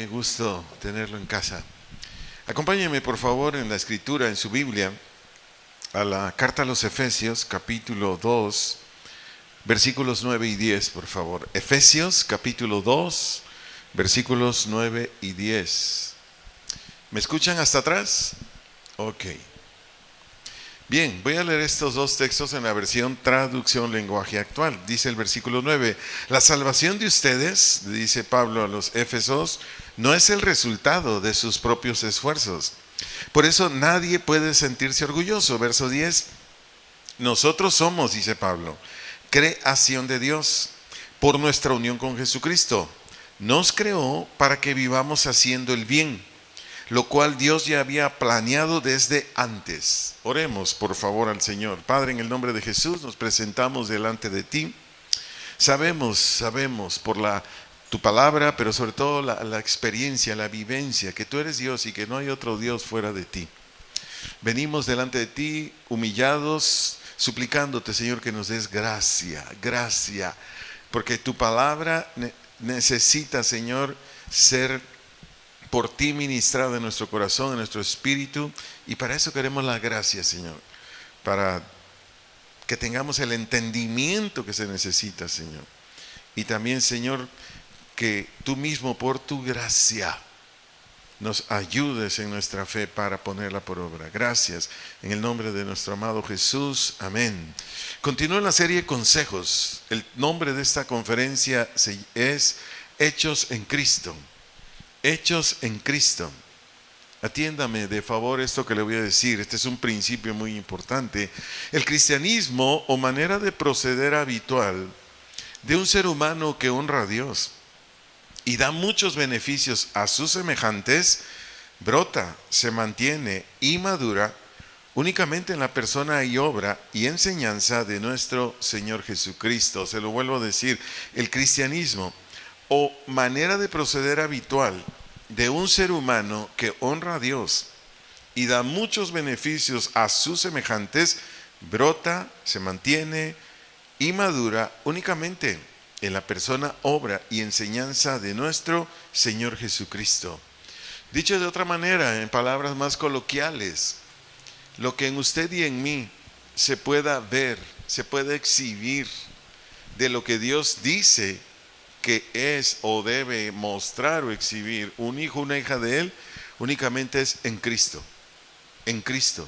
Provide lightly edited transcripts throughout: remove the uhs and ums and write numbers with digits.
gusto tenerlo en casa. Acompáñenme por favor en la escritura, en su Biblia, a la carta a los Efesios, capítulo 2, versículos 9 y 10, por favor. Efesios, capítulo 2, versículos 9 y 10. ¿Me escuchan hasta atrás? Ok. Bien, voy a leer estos dos textos en la versión traducción lenguaje actual. Dice el versículo 9, la salvación de ustedes, dice Pablo a los Éfesos, no es el resultado de sus propios esfuerzos. Por eso nadie puede sentirse orgulloso. Verso 10, nosotros somos, dice Pablo, creación de Dios por nuestra unión con Jesucristo. Nos creó para que vivamos haciendo el bien, lo cual Dios ya había planeado desde antes. Oremos por favor al Señor. Padre, en el nombre de Jesús nos presentamos delante de ti. Sabemos por tu palabra, pero sobre todo la experiencia, la vivencia, que tú eres Dios y que no hay otro Dios fuera de ti. Venimos delante de ti humillados, suplicándote, Señor, que nos des gracia, porque tu palabra necesita, Señor, ser por ti ministrado en nuestro corazón, en nuestro espíritu, y para eso queremos la gracia, Señor, para que tengamos el entendimiento que se necesita, Señor, y también, Señor, que tú mismo por tu gracia nos ayudes en nuestra fe para ponerla por obra. Gracias, en el nombre de nuestro amado Jesús, amén. Continúa la serie Consejos. El nombre de esta conferencia es Hechos en Cristo. Hechos en Cristo. Atiéndame de favor esto que le voy a decir. Este es un principio muy importante. El cristianismo o manera de proceder habitual de un ser humano que honra a Dios y da muchos beneficios a sus semejantes, brota, se mantiene y madura únicamente en la persona y obra y enseñanza de nuestro Señor Jesucristo. Se lo vuelvo a decir, el cristianismo o manera de proceder habitual de un ser humano que honra a Dios y da muchos beneficios a sus semejantes, brota, se mantiene y madura únicamente en la persona, obra y enseñanza de nuestro Señor Jesucristo. Dicho de otra manera, en palabras más coloquiales, lo que en usted y en mí se pueda ver, se puede exhibir de lo que Dios dice que es o debe mostrar o exhibir un hijo, una hija de Él, únicamente es en Cristo. En Cristo.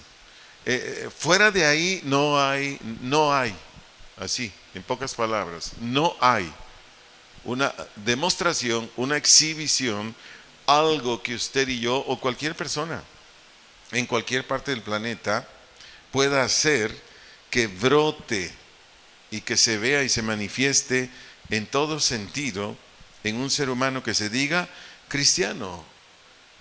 Fuera de ahí no hay, así, en pocas palabras, no hay una demostración, una exhibición, algo que usted y yo o cualquier persona en cualquier parte del planeta pueda hacer que brote y que se vea y se manifieste en todo sentido en un ser humano que se diga cristiano.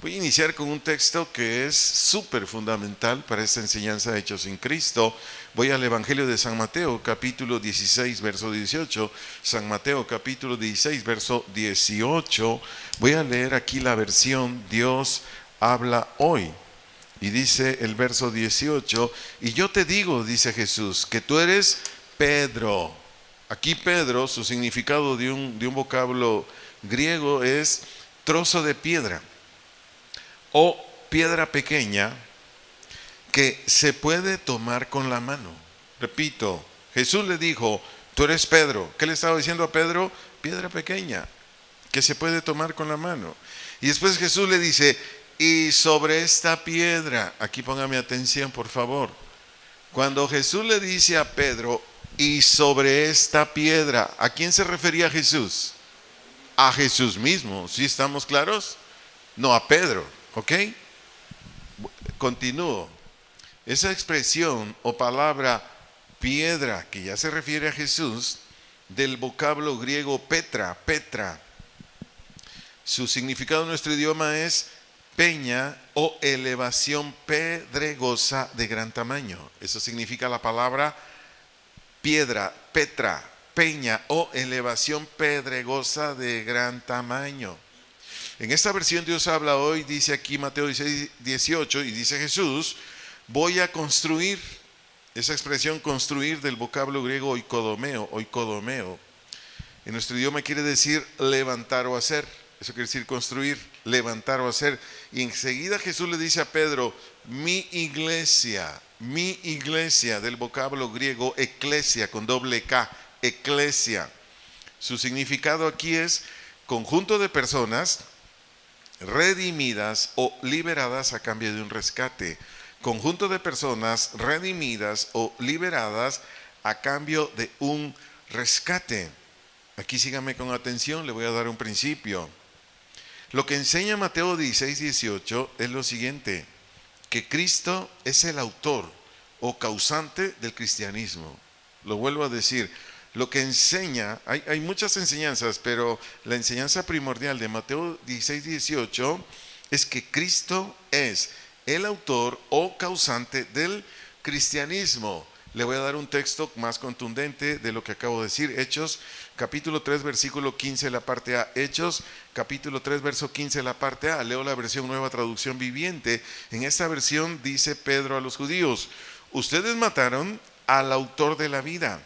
Voy a iniciar con un texto que es súper fundamental para esta enseñanza de Hechos en Cristo. Voy al Evangelio de San Mateo, capítulo 16, verso 18. San Mateo, capítulo 16, verso 18. Voy a leer aquí la versión Dios habla hoy. Y dice el verso 18, y yo te digo, dice Jesús, que tú eres Pedro. Aquí Pedro, su significado de un vocablo griego es trozo de piedra o piedra pequeña que se puede tomar con la mano. Repito, Jesús le dijo, tú eres Pedro. ¿Qué le estaba diciendo a Pedro? Piedra pequeña que se puede tomar con la mano. Y después Jesús le dice, y sobre esta piedra, aquí póngame atención por favor, cuando Jesús le dice a Pedro, y sobre esta piedra, ¿a quién se refería Jesús? A Jesús mismo, ¿sí estamos claros? No a Pedro, ¿ok? Continúo. Esa expresión o palabra piedra, que ya se refiere a Jesús, del vocablo griego petra, su significado en nuestro idioma es peña o elevación pedregosa de gran tamaño. Eso significa la palabra piedra, petra, peña o elevación pedregosa de gran tamaño. En esta versión Dios habla hoy, dice aquí Mateo 16, 18, y dice Jesús, voy a construir. Esa expresión construir del vocablo griego oikodomeo, en nuestro idioma quiere decir levantar o hacer. Eso quiere decir construir. levantar o hacer. Y enseguida Jesús le dice a Pedro, mi iglesia, del vocablo griego eclesia con doble K, eclesia. Su significado aquí es conjunto de personas redimidas o liberadas a cambio de un rescate. Conjunto de personas redimidas o liberadas a cambio de un rescate. Aquí sígame con atención, le voy a dar un principio. Lo que enseña Mateo 16:18 es lo siguiente, que Cristo es el autor o causante del cristianismo. Lo vuelvo a decir, lo que enseña, hay muchas enseñanzas, pero la enseñanza primordial de Mateo 16:18 es que Cristo es el autor o causante del cristianismo. Le voy a dar un texto más contundente de lo que acabo de decir. Hechos, capítulo 3, versículo 15, la parte A. Hechos, capítulo 3, verso 15, la parte A. Leo la versión Nueva Traducción Viviente. En esta versión dice Pedro a los judíos, ustedes mataron al autor de la vida,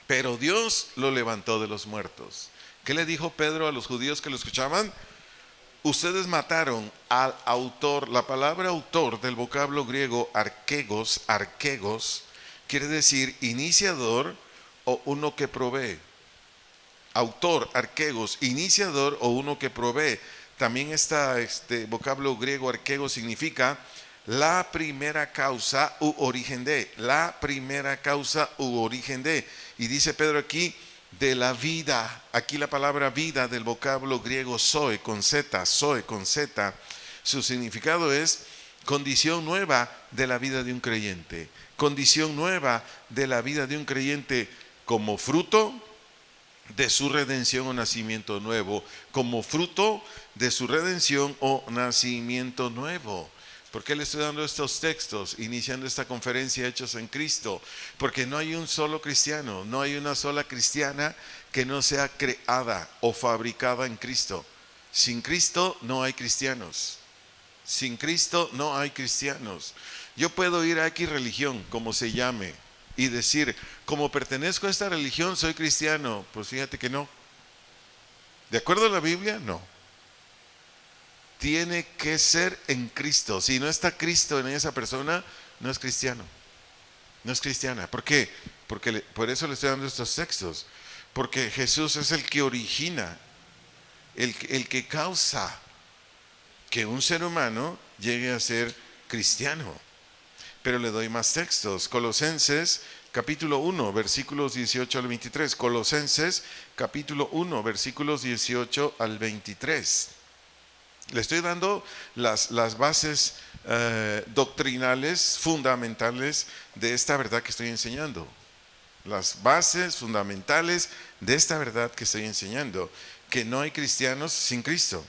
pero Dios lo levantó de los muertos. ¿Qué le dijo Pedro a los judíos que lo escuchaban? Ustedes mataron al autor. La palabra autor del vocablo griego arquegos, quiere decir iniciador o uno que provee. Autor, arquegos, iniciador o uno que provee. También este vocablo griego arquegos significa la primera causa u origen de. La primera causa u origen de. Y dice Pedro aquí, de la vida. Aquí la palabra vida del vocablo griego zoe con Z, su significado es condición nueva de la vida de un creyente. Condición nueva de la vida de un creyente como fruto de su redención o nacimiento nuevo. Como fruto de su redención o nacimiento nuevo. ¿Por qué le estoy dando estos textos, iniciando esta conferencia Hechos en Cristo? Porque no hay un solo cristiano, no hay una sola cristiana que no sea creada o fabricada en Cristo. Sin Cristo no hay cristianos. Sin Cristo no hay cristianos. Yo puedo ir a X religión, como se llame, y decir, como pertenezco a esta religión, soy cristiano. Pues fíjate que no. ¿De acuerdo a la Biblia? No. Tiene que ser en Cristo. Si no está Cristo en esa persona, no es cristiano. No es cristiana. ¿Por qué? Porque por eso le estoy dando estos textos. Porque Jesús es el que origina, el que causa que un ser humano llegue a ser cristiano. Pero le doy más textos. Colosenses capítulo 1, versículos 18 al 23. Colosenses capítulo 1, versículos 18 al 23. Le estoy dando las bases doctrinales fundamentales de esta verdad que estoy enseñando. Las bases fundamentales de esta verdad que estoy enseñando. Que no hay cristianos sin Cristo.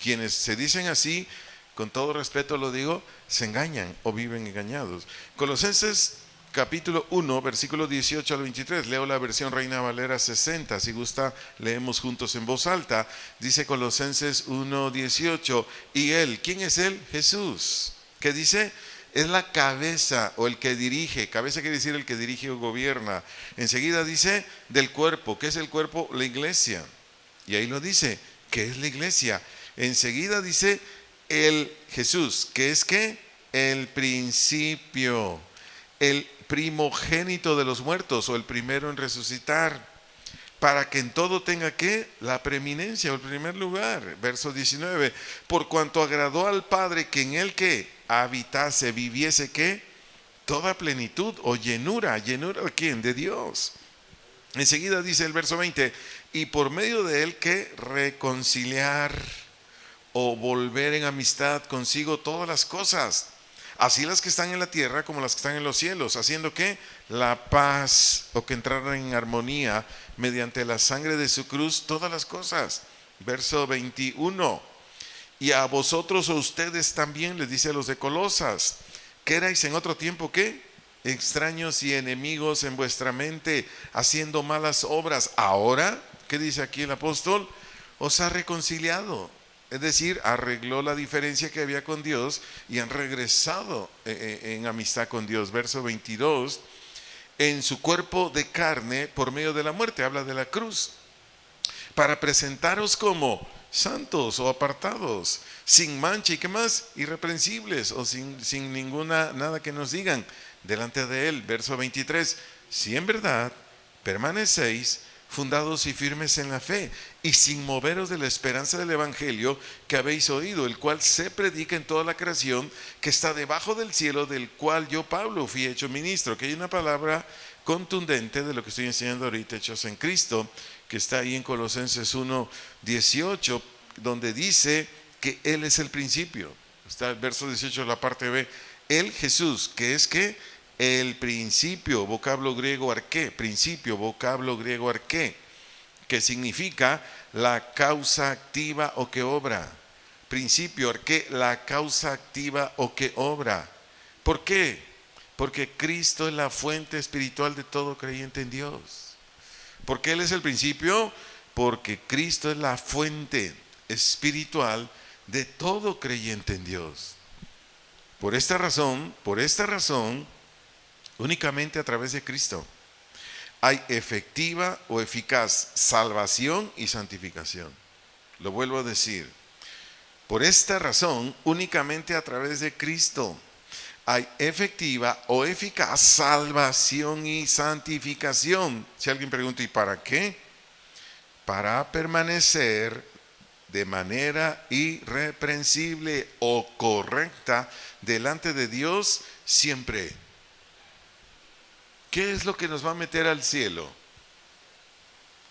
Quienes se dicen así, con todo respeto lo digo, se engañan o viven engañados. Colosenses capítulo 1, versículo 18 al 23. Leo la versión Reina Valera 60. Si gusta, leemos juntos en voz alta. Dice Colosenses 1, 18. Y Él, ¿quién es Él? Jesús. ¿Qué dice? Es la cabeza o el que dirige. Cabeza quiere decir el que dirige o gobierna. Enseguida dice del cuerpo. ¿Qué es el cuerpo? La iglesia. Y ahí lo dice. ¿Qué es la iglesia? Enseguida dice el Jesús. ¿Qué es qué? El principio. El primogénito de los muertos o el primero en resucitar, para que en todo tenga ¿qué? La preeminencia o el primer lugar. Verso 19, por cuanto agradó al Padre que en él ¿qué? Habitase, viviese ¿qué? Toda plenitud o llenura. ¿Llenura de quién? De Dios. Enseguida dice el verso 20, y por medio de él ¿qué? Reconciliar o volver en amistad consigo todas las cosas, así las que están en la tierra como las que están en los cielos, haciendo que la paz o que entraran en armonía mediante la sangre de su cruz todas las cosas. Verso 21, y a vosotros o ustedes también, les dice a los de Colosas, que erais en otro tiempo ¿qué? Extraños y enemigos en vuestra mente, haciendo malas obras. Ahora, ¿qué dice aquí el apóstol? Os ha reconciliado. Es decir, arregló la diferencia que había con Dios y han regresado en amistad con Dios. Verso 22, en su cuerpo de carne por medio de la muerte, habla de la cruz, para presentaros como santos o apartados, sin mancha y qué más, irreprensibles o sin ninguna, nada que nos digan delante de Él. Verso 23, si en verdad permanecéis fundados y firmes en la fe, y sin moveros de la esperanza del Evangelio que habéis oído, el cual se predica en toda la creación que está debajo del cielo, del cual yo, Pablo, fui hecho ministro. Que hay una palabra contundente de lo que estoy enseñando ahorita, hechos en Cristo, que está ahí en Colosenses 1:18, donde dice que Él es el principio. Está el verso 18, la parte B. Él, Jesús, que es que el principio, vocablo griego arqué, principio, vocablo griego arqué, que significa la causa activa o que obra. Principio, arqué, la causa activa o que obra. ¿Por qué? Porque Cristo es la fuente espiritual de todo creyente en Dios. ¿Por qué Él es el principio? Porque Cristo es la fuente espiritual de todo creyente en Dios. Por esta razón, únicamente a través de Cristo hay efectiva o eficaz salvación y santificación. Lo vuelvo a decir. Por esta razón, únicamente a través de Cristo hay efectiva o eficaz salvación y santificación. Si alguien pregunta, ¿y para qué? Para permanecer de manera irreprensible o correcta delante de Dios siempre. ¿Qué es lo que nos va a meter al cielo?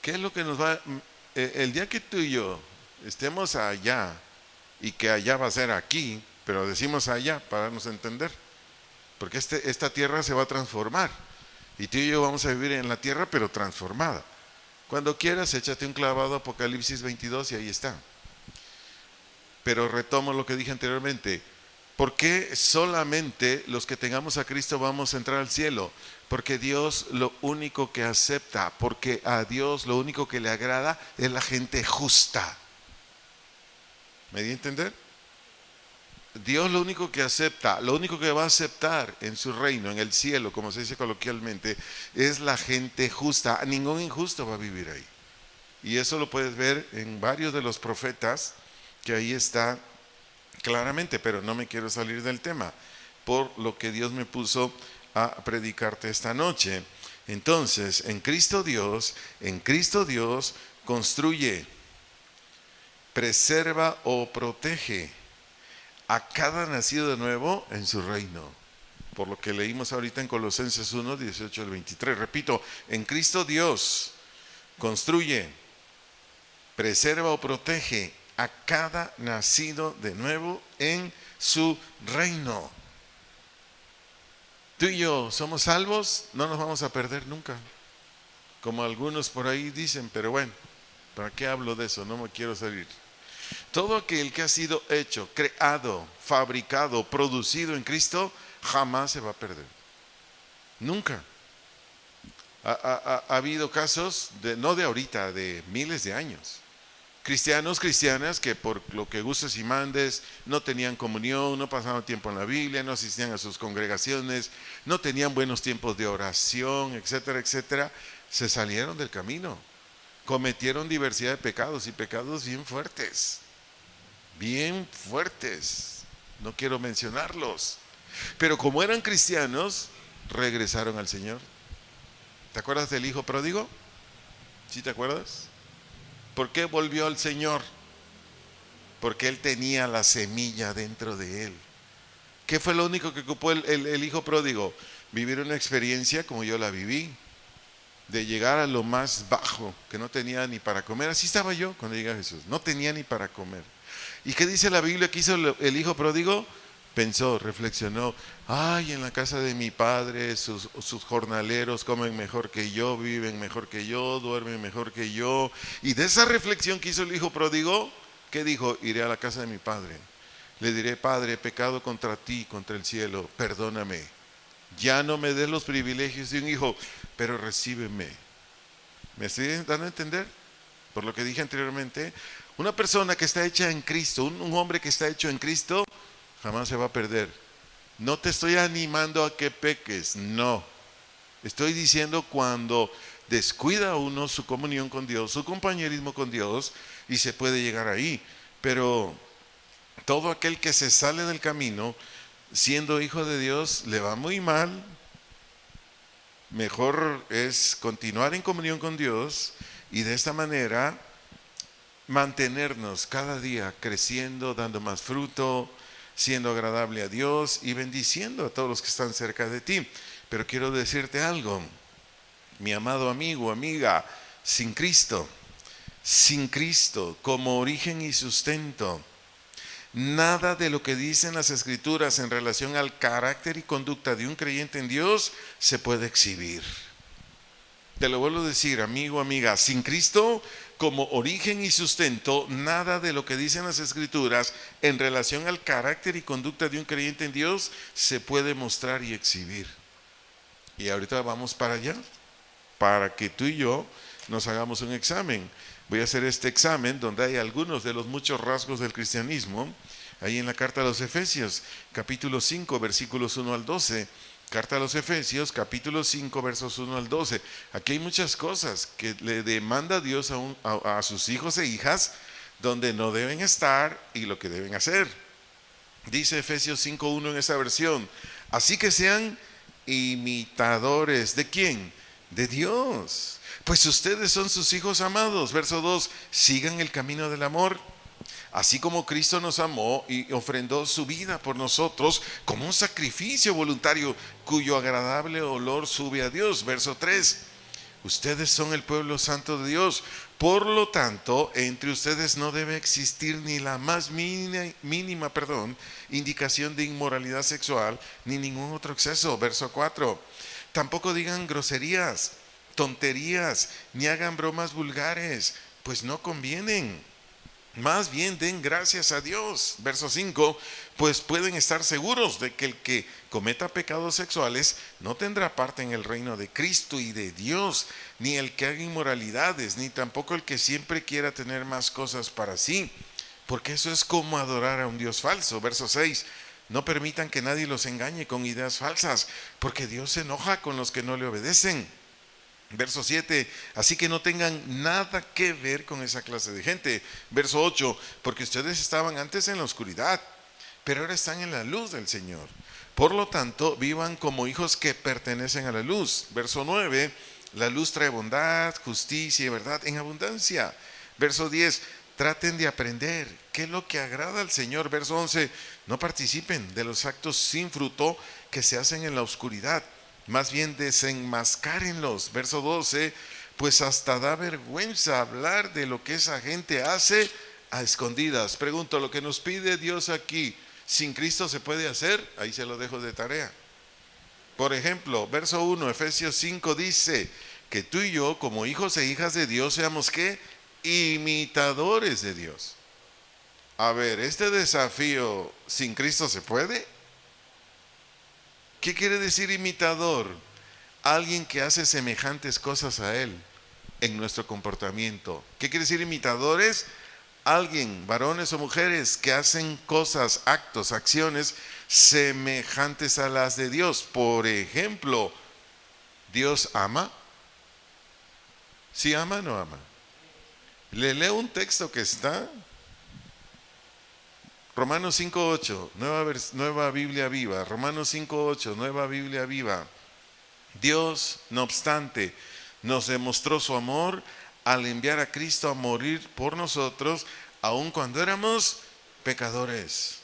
¿Qué es lo que nos va el día que tú y yo estemos allá, y que allá va a ser aquí, pero decimos allá para darnos a entender, porque esta tierra se va a transformar, y tú y yo vamos a vivir en la tierra pero transformada. Cuando quieras, échate un clavado a Apocalipsis 22 y ahí está. Pero retomo lo que dije anteriormente. ¿Por qué solamente los que tengamos a Cristo vamos a entrar al cielo? Porque Dios lo único que acepta, porque a Dios lo único que le agrada es la gente justa. ¿Me di a entender? Dios lo único que acepta, lo único que va a aceptar en su reino, en el cielo, como se dice coloquialmente, es la gente justa. Ningún injusto va a vivir ahí. Y eso lo puedes ver en varios de los profetas, que ahí está claramente, pero no me quiero salir del tema, por lo que Dios me puso a predicarte esta noche. Entonces, en Cristo Dios construye, preserva o protege a cada nacido de nuevo en su reino. Por lo que leímos ahorita en Colosenses 1:18 al 23. Repito, en Cristo Dios construye, preserva o protege a cada nacido de nuevo en su reino. Tú y yo somos salvos, no nos vamos a perder nunca, como algunos por ahí dicen, pero bueno, ¿para qué hablo de eso? No me quiero salir. Todo aquel que ha sido hecho, creado, fabricado, producido en Cristo, jamás se va a perder. Nunca. Ha habido casos, no de ahorita, de miles de años. Cristianas que por lo que gustes y mandes no tenían comunión, no pasaban tiempo en la Biblia, no asistían a sus congregaciones, no tenían buenos tiempos de oración, etcétera, etcétera, se salieron del camino, cometieron diversidad de pecados, y pecados bien fuertes, no quiero mencionarlos, pero como eran cristianos, regresaron al Señor. ¿Te acuerdas del hijo pródigo? ¿Sí te acuerdas? ¿Por qué volvió al Señor? Porque él tenía la semilla dentro de él. ¿Qué fue lo único que ocupó el hijo pródigo? Vivir una experiencia como yo la viví, de llegar a lo más bajo, que no tenía ni para comer. Así estaba yo cuando llegué a Jesús, no tenía ni para comer. ¿Y qué dice la Biblia que hizo el hijo pródigo? Pensó, reflexionó, ay, en la casa de mi padre sus jornaleros comen mejor que yo, viven mejor que yo, duermen mejor que yo. Y de esa reflexión que hizo el hijo pródigo, ¿qué dijo? Iré a la casa de mi padre, le diré: Padre, he pecado contra ti, contra el cielo, perdóname, ya no me des los privilegios de un hijo, pero recíbeme. ¿Me estoy dando a entender? Por lo que dije anteriormente, una persona que está hecha en Cristo, un hombre que está hecho en Cristo, jamás se va a perder. No te estoy animando a que peques, no. Estoy diciendo, cuando descuida uno su comunión con Dios, su compañerismo con Dios, y se puede llegar ahí. Pero todo aquel que se sale del camino, siendo hijo de Dios, le va muy mal. Mejor es continuar en comunión con Dios y de esta manera mantenernos cada día creciendo, dando más fruto, siendo agradable a Dios y bendiciendo a todos los que están cerca de ti. Pero quiero decirte algo, mi amado amigo, amiga, sin Cristo como origen y sustento, nada de lo que dicen las Escrituras en relación al carácter y conducta de un creyente en Dios se puede exhibir. Te lo vuelvo a decir, amigo, amiga, sin Cristo como origen y sustento, nada de lo que dicen las Escrituras en relación al carácter y conducta de un creyente en Dios se puede mostrar y exhibir. Y ahorita vamos para allá, para que tú y yo nos hagamos un examen. Voy a hacer este examen donde hay algunos de los muchos rasgos del cristianismo, ahí en la carta a los Efesios, capítulo 5, versículos 1 al 12. Carta a los Efesios, capítulo 5, versos 1 al 12. Aquí hay muchas cosas que le demanda Dios a sus hijos e hijas, donde no deben estar y lo que deben hacer. Dice Efesios 5:1 en esa versión: así que sean imitadores, ¿de quién? De Dios. Pues ustedes son sus hijos amados. Verso 2, sigan el camino del amor, así como Cristo nos amó y ofrendó su vida por nosotros como un sacrificio voluntario cuyo agradable olor sube a Dios. Verso 3, ustedes son el pueblo santo de Dios, por lo tanto, entre ustedes no debe existir ni la más mínima indicación de inmoralidad sexual, ni ningún otro exceso. Verso 4, tampoco digan groserías, tonterías, ni hagan bromas vulgares, pues no convienen. Más bien den gracias a Dios. Verso 5, pues pueden estar seguros de que el que cometa pecados sexuales no tendrá parte en el reino de Cristo y de Dios, ni el que haga inmoralidades, ni tampoco el que siempre quiera tener más cosas para sí, porque eso es como adorar a un Dios falso. Verso 6, no permitan que nadie los engañe con ideas falsas, porque Dios se enoja con los que no le obedecen. Verso 7, así que no tengan nada que ver con esa clase de gente. Verso 8, porque ustedes estaban antes en la oscuridad, pero ahora están en la luz del Señor. Por lo tanto, vivan como hijos que pertenecen a la luz. Verso 9, la luz trae bondad, justicia y verdad en abundancia. Verso 10, traten de aprender qué es lo que agrada al Señor. Verso 11, no participen de los actos sin fruto que se hacen en la oscuridad, más bien desenmascárenlos. Verso 12, pues hasta da vergüenza hablar de lo que esa gente hace a escondidas. Pregunto, ¿lo que nos pide Dios aquí sin Cristo se puede hacer? Ahí se lo dejo de tarea. Por ejemplo, verso 1, Efesios 5 dice que tú y yo como hijos e hijas de Dios seamos ¿qué? Imitadores de Dios. A ver, ¿este desafío sin Cristo se puede? ¿Qué quiere decir imitador? Alguien que hace semejantes cosas a Él en nuestro comportamiento. ¿Qué quiere decir imitadores? Alguien, varones o mujeres, que hacen cosas, actos, acciones semejantes a las de Dios. Por ejemplo, ¿Dios ama? ¿Sí ama o no ama? Le leo un texto que está Romanos 5:8, nueva Biblia viva. Romanos 5:8, nueva Biblia viva. Dios, no obstante, nos demostró su amor al enviar a Cristo a morir por nosotros, aun cuando éramos pecadores.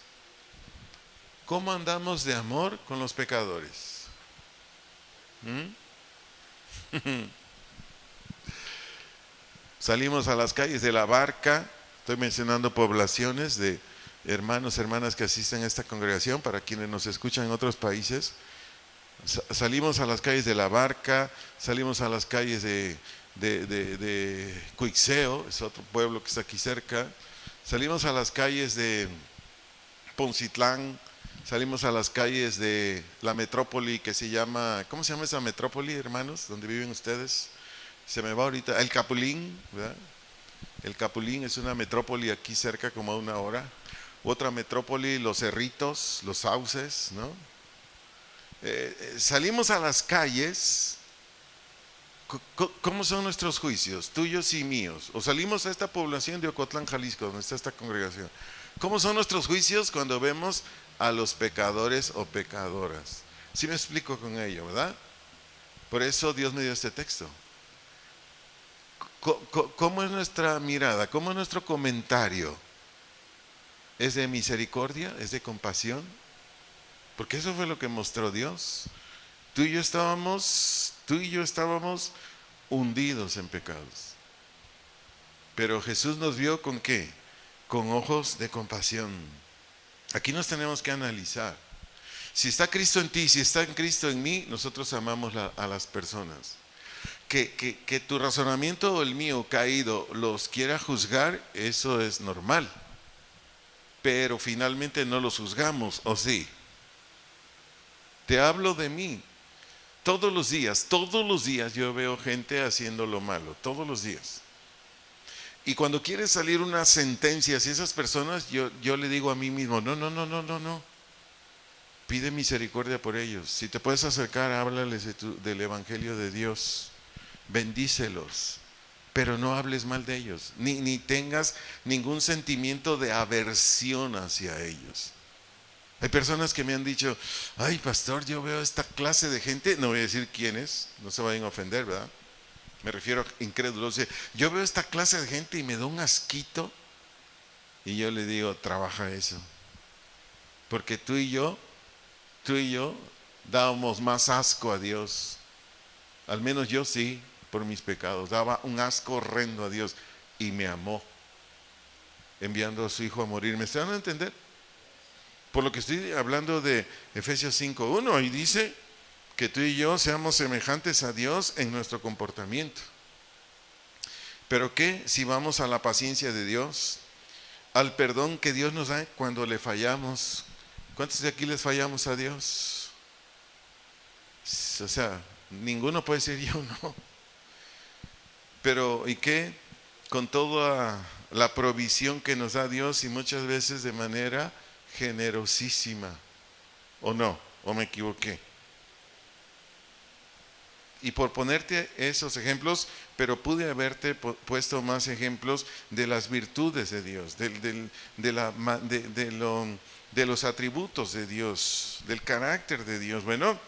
¿Cómo andamos de amor con los pecadores? Salimos a las calles de La Barca. Estoy mencionando poblaciones de hermanos, hermanas que asisten a esta congregación, para quienes nos escuchan en otros países. Salimos a las calles de La Barca, salimos a las calles de Cuixeo, es otro pueblo que está aquí cerca. Salimos a las calles de Poncitlán, salimos a las calles de la metrópoli que se llama, ¿cómo se llama esa metrópoli, hermanos? ¿Dónde viven ustedes? Se me va ahorita, El Capulín, ¿verdad? El Capulín es una metrópoli aquí cerca, como a 1 hora. Otra metrópoli, Los Cerritos, Los Sauces, ¿no? Salimos a las calles ¿Cómo son nuestros juicios, tuyos y míos? O salimos a esta población de Ocotlán, Jalisco, donde está esta congregación. ¿Cómo son nuestros juicios cuando vemos a los pecadores o pecadoras? Sí me explico con ello, ¿verdad? Por eso Dios me dio este texto. ¿Cómo es nuestra mirada? ¿Cómo es nuestro comentario? ¿Es de misericordia? ¿Es de compasión? Porque eso fue lo que mostró Dios. Tú y yo estábamos hundidos en pecados. Pero Jesús nos vio ¿con qué? Con ojos de compasión. Aquí nos tenemos que analizar. Si está Cristo en ti, si está en Cristo en mí, nosotros amamos a las personas. Que tu razonamiento o el mío caído los quiera juzgar, eso es normal. Pero finalmente no los juzgamos, ¿o sí? Te hablo de mí. Todos los días yo veo gente haciendo lo malo, todos los días. Y cuando quiere salir una sentencia hacia esas personas, yo le digo a mí mismo, no. Pide misericordia por ellos. Si te puedes acercar, háblales del Evangelio de Dios. Bendícelos. Pero no hables mal de ellos. Ni tengas ningún sentimiento de aversión hacia ellos. Hay personas que me han dicho, ay pastor, yo veo esta clase de gente, no voy a decir quién es, no se vayan a ofender, ¿verdad? Me refiero a incrédulos. Yo veo esta clase de gente y me da un asquito. Y yo le digo, trabaja eso. Porque tú y yo dábamos más asco a Dios. Al menos yo sí, por mis pecados. Daba un asco horrendo a Dios. Y me amó, enviando a su hijo a morir. ¿Me están a entender? Por lo que estoy hablando de Efesios 5:1. Y dice que tú y yo seamos semejantes a Dios en nuestro comportamiento. Pero ¿qué si vamos a la paciencia de Dios? Al perdón que Dios nos da cuando le fallamos. ¿Cuántos de aquí les fallamos a Dios? O sea, ninguno puede decir yo no. Pero ¿y qué? Con toda la provisión que nos da Dios y muchas veces de manera generosísima. ¿O no? ¿O me equivoqué? Y por ponerte esos ejemplos, pero pude haberte puesto más ejemplos de las virtudes de Dios, de los atributos de Dios, del carácter de Dios. Bueno,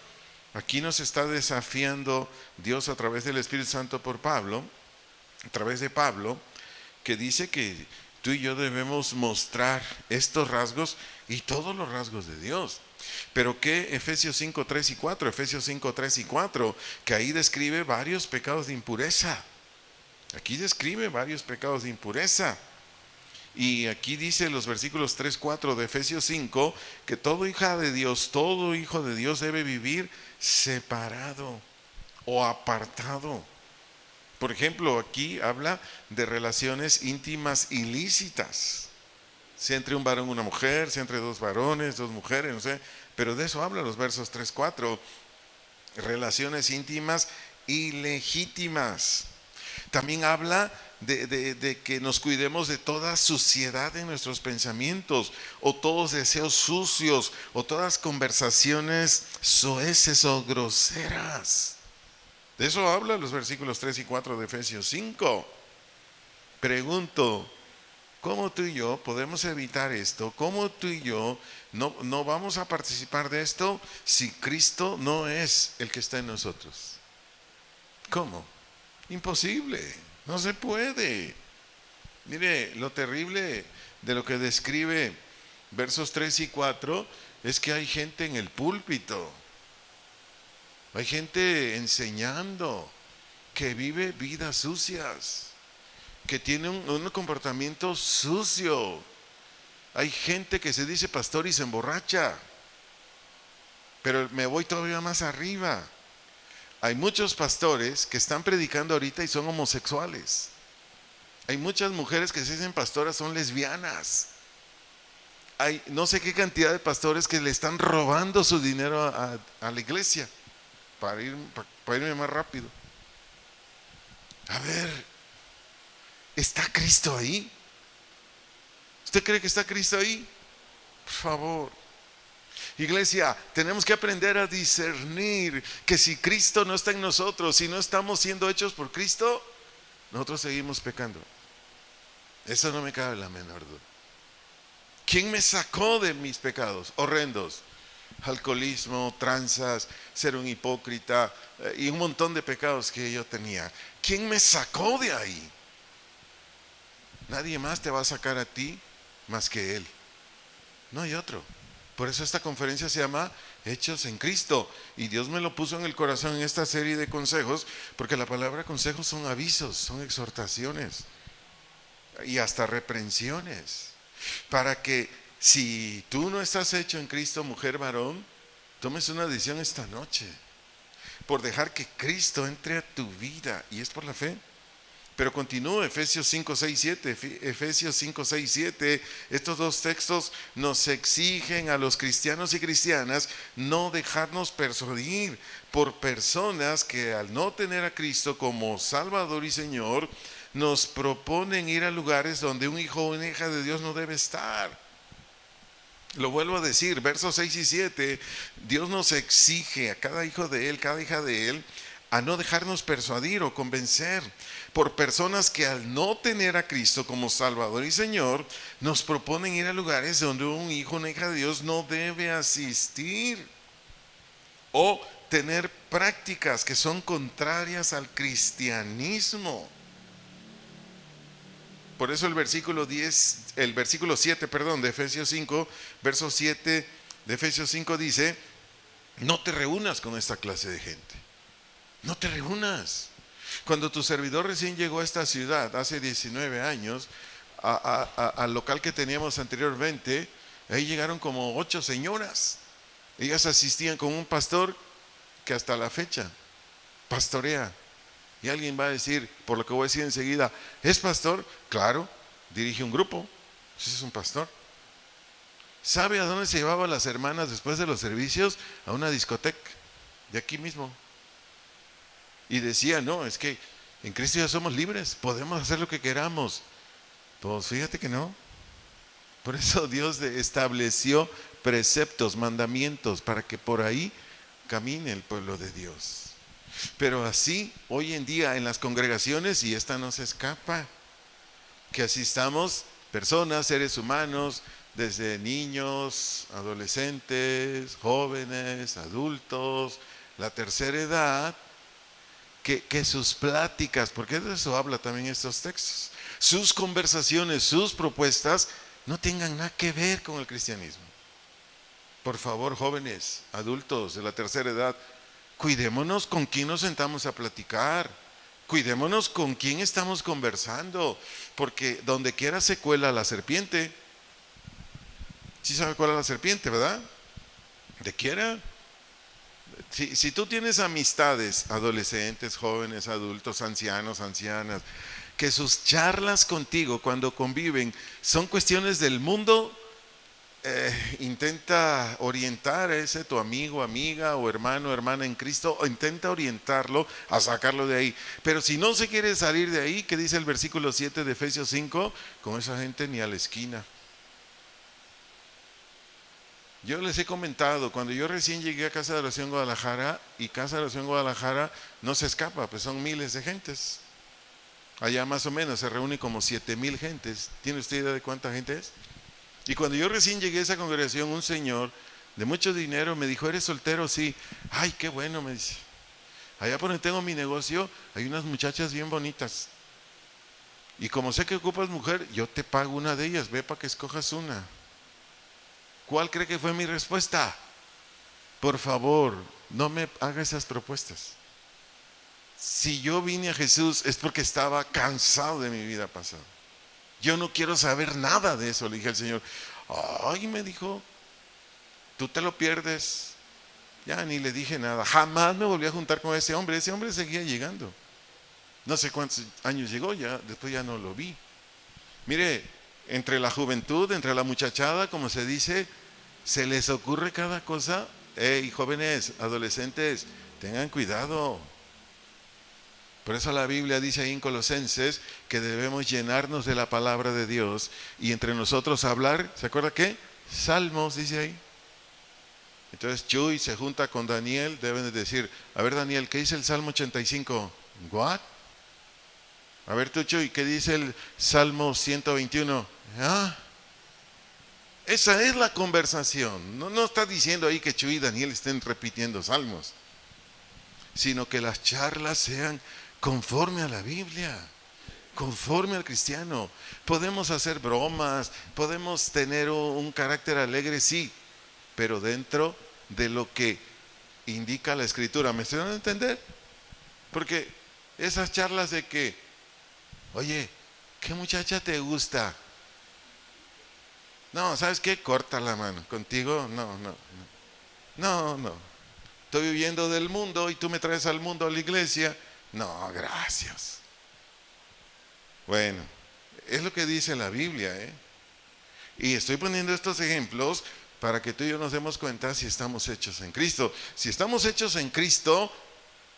aquí nos está desafiando Dios a través del Espíritu Santo por Pablo, a través de Pablo, que dice que tú y yo debemos mostrar estos rasgos y todos los rasgos de Dios. Pero que Efesios 5:3 y 4, Efesios 5:3 y 4, que ahí describe varios pecados de impureza. Aquí describe varios pecados de impureza. Y aquí dice los versículos 3, 4 de Efesios 5, que todo hijo de Dios debe vivir separado o apartado. Por ejemplo, aquí habla de relaciones íntimas ilícitas. Sea entre un varón y una mujer, sea entre dos varones, dos mujeres, no sé. Pero de eso hablan los versos 3, 4. Relaciones íntimas ilegítimas. También habla de que nos cuidemos de toda suciedad en nuestros pensamientos, o todos deseos sucios, o todas conversaciones soeces o groseras. De eso habla los versículos 3 y 4 de Efesios 5. Pregunto, ¿cómo tú y yo podemos evitar esto? ¿Cómo tú y yo no vamos a participar de esto si Cristo no es el que está en nosotros? ¿Cómo? Imposible, no se puede. Mire, lo terrible de lo que describe versos 3 y 4 es que hay gente en el púlpito, hay gente enseñando que vive vidas sucias, que tiene un comportamiento sucio. Hay gente que se dice pastor y se emborracha. Pero me voy todavía más arriba. Hay muchos pastores que están predicando ahorita y son homosexuales. Hay muchas mujeres que se dicen pastoras, son lesbianas. Hay no sé qué cantidad de pastores que le están robando su dinero a la iglesia para irme más rápido. A ver, ¿está Cristo ahí? ¿Usted cree que está Cristo ahí? Por favor. Iglesia, tenemos que aprender a discernir que si Cristo no está en nosotros, si no estamos siendo hechos por Cristo, nosotros seguimos pecando. Eso no me cabe la menor duda. ¿Quién me sacó de mis pecados horrendos? Alcoholismo, tranzas, ser un hipócrita y un montón de pecados que yo tenía. ¿Quién me sacó de ahí? Nadie más te va a sacar a ti más que Él. No hay otro. Por eso esta conferencia se llama Hechos en Cristo. Y Dios me lo puso en el corazón en esta serie de consejos, porque la palabra consejos son avisos, son exhortaciones y hasta reprensiones. Para que si tú no estás hecho en Cristo, mujer, varón, tomes una decisión esta noche por dejar que Cristo entre a tu vida, y es por la fe. Pero continúa Efesios 5, 6, 7. Efesios 5, 6, 7. Estos dos textos nos exigen a los cristianos y cristianas no dejarnos persuadir por personas que al no tener a Cristo como Salvador y Señor, nos proponen ir a lugares donde un hijo o una hija de Dios no debe estar. Lo vuelvo a decir, versos 6 y 7, Dios nos exige a cada hijo de Él, cada hija de Él, a no dejarnos persuadir o convencer por personas que al no tener a Cristo como Salvador y Señor, nos proponen ir a lugares donde un hijo o una hija de Dios no debe asistir, o tener prácticas que son contrarias al cristianismo. Por eso el versículo 7, de Efesios 5, verso 7 de Efesios 5 dice: no te reúnas con esta clase de gente. No te reúnas. Cuando tu servidor recién llegó a esta ciudad, hace 19 años, al local que teníamos anteriormente, ahí llegaron como 8 señoras. Ellas asistían con un pastor que hasta la fecha pastorea. Y alguien va a decir, por lo que voy a decir enseguida, ¿es pastor? Claro, dirige un grupo. Ese es un pastor. ¿Sabe a dónde se llevaban las hermanas después de los servicios? A una discoteca, de aquí mismo. Y decía, no, es que en Cristo ya somos libres, podemos hacer lo que queramos. Pues fíjate que no. Por eso Dios estableció preceptos, mandamientos, para que por ahí camine el pueblo de Dios. Pero así, hoy en día en las congregaciones, y esta no se escapa, que asistamos personas, seres humanos, desde niños, adolescentes, jóvenes, adultos, la tercera edad, que sus pláticas, porque de eso habla también estos textos, sus conversaciones, sus propuestas, no tengan nada que ver con el cristianismo. Por favor, jóvenes, adultos de la tercera edad, cuidémonos con quién nos sentamos a platicar, cuidémonos con quién estamos conversando, porque donde quiera se cuela la serpiente. ¿Sí sabe cuál es la serpiente, verdad? ¿De quiera? Si tú tienes amistades, adolescentes, jóvenes, adultos, ancianos, ancianas, que sus charlas contigo cuando conviven son cuestiones del mundo, intenta orientar a ese tu amigo, amiga o hermano, hermana en Cristo, o intenta orientarlo a sacarlo de ahí. Pero si no se quiere salir de ahí, ¿qué dice el versículo 7 de Efesios 5? Con esa gente ni a la esquina. Yo les he comentado, cuando yo recién llegué a Casa de Oración Guadalajara, y Casa de Oración Guadalajara no se escapa, pues son miles de gentes. Allá más o menos se reúne como 7,000 gentes. ¿Tiene usted idea de cuánta gente es? Y cuando yo recién llegué a esa congregación, un señor de mucho dinero me dijo, ¿eres soltero? Sí. Ay, qué bueno, me dice. Allá por donde tengo mi negocio, hay unas muchachas bien bonitas. Y como sé que ocupas mujer, yo te pago una de ellas, ve para que escojas una. ¿Cuál cree que fue mi respuesta? Por favor, no me haga esas propuestas. Si yo vine a Jesús es porque estaba cansado de mi vida pasada. Yo no quiero saber nada de eso, le dije al Señor. Ay, me dijo, tú te lo pierdes. Ya ni le dije nada. Jamás me volví a juntar con ese hombre. Ese hombre seguía llegando. No sé cuántos años llegó, ya después ya no lo vi. Mire, entre la juventud, entre la muchachada, como se dice, se les ocurre cada cosa. Hey, jóvenes, adolescentes, tengan cuidado. Por eso la Biblia dice ahí en Colosenses que debemos llenarnos de la palabra de Dios y entre nosotros hablar, ¿se acuerda qué? Salmos, dice ahí. Entonces Chuy se junta con Daniel, deben de decir, a ver Daniel, ¿qué dice el Salmo 85? ¿What? A ver tú Chuy, ¿qué dice el Salmo 121? Ah, esa es la conversación. No está diciendo ahí que Chuy y Daniel estén repitiendo salmos, sino que las charlas sean conforme a la Biblia, conforme al cristiano. Podemos hacer bromas, podemos tener un carácter alegre, sí, pero dentro de lo que indica la Escritura. ¿Me estoy dando a entender? Porque esas charlas de que, oye, ¿qué muchacha te gusta? No, ¿sabes qué? Corta la mano. Contigo, no. Estoy viviendo del mundo y tú me traes al mundo a la iglesia. No, gracias. Bueno, es lo que dice la Biblia, ¿eh? Y estoy poniendo estos ejemplos para que tú y yo nos demos cuenta si estamos hechos en Cristo. Si estamos hechos en Cristo,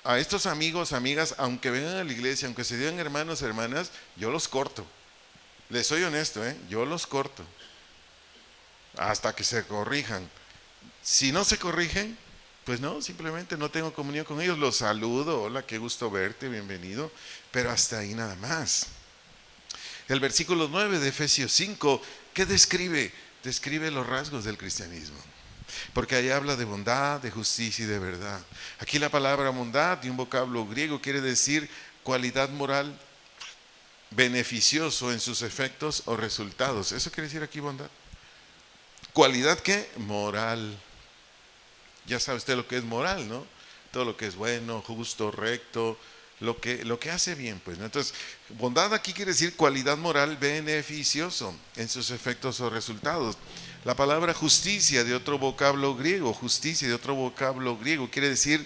a estos amigos, amigas, aunque vengan a la iglesia, aunque se digan hermanos, hermanas, yo los corto. Les soy honesto, ¿eh? Yo los corto. Hasta que se corrijan. Si no se corrigen, pues no, simplemente no tengo comunión con ellos. Los saludo, hola, qué gusto verte, bienvenido. Pero hasta ahí nada más. El versículo 9 de Efesios 5, ¿qué describe? Describe los rasgos del cristianismo. Porque ahí habla de bondad, de justicia y de verdad. Aquí la palabra bondad, de un vocablo griego, quiere decir cualidad moral, beneficioso en sus efectos o resultados. ¿Eso quiere decir aquí bondad? ¿Cualidad qué? Moral. Ya sabe usted lo que es moral, ¿no? Todo lo que es bueno, justo, recto, lo que hace bien, pues, ¿no? Entonces, bondad aquí quiere decir cualidad moral beneficioso en sus efectos o resultados. La palabra justicia de otro vocablo griego, quiere decir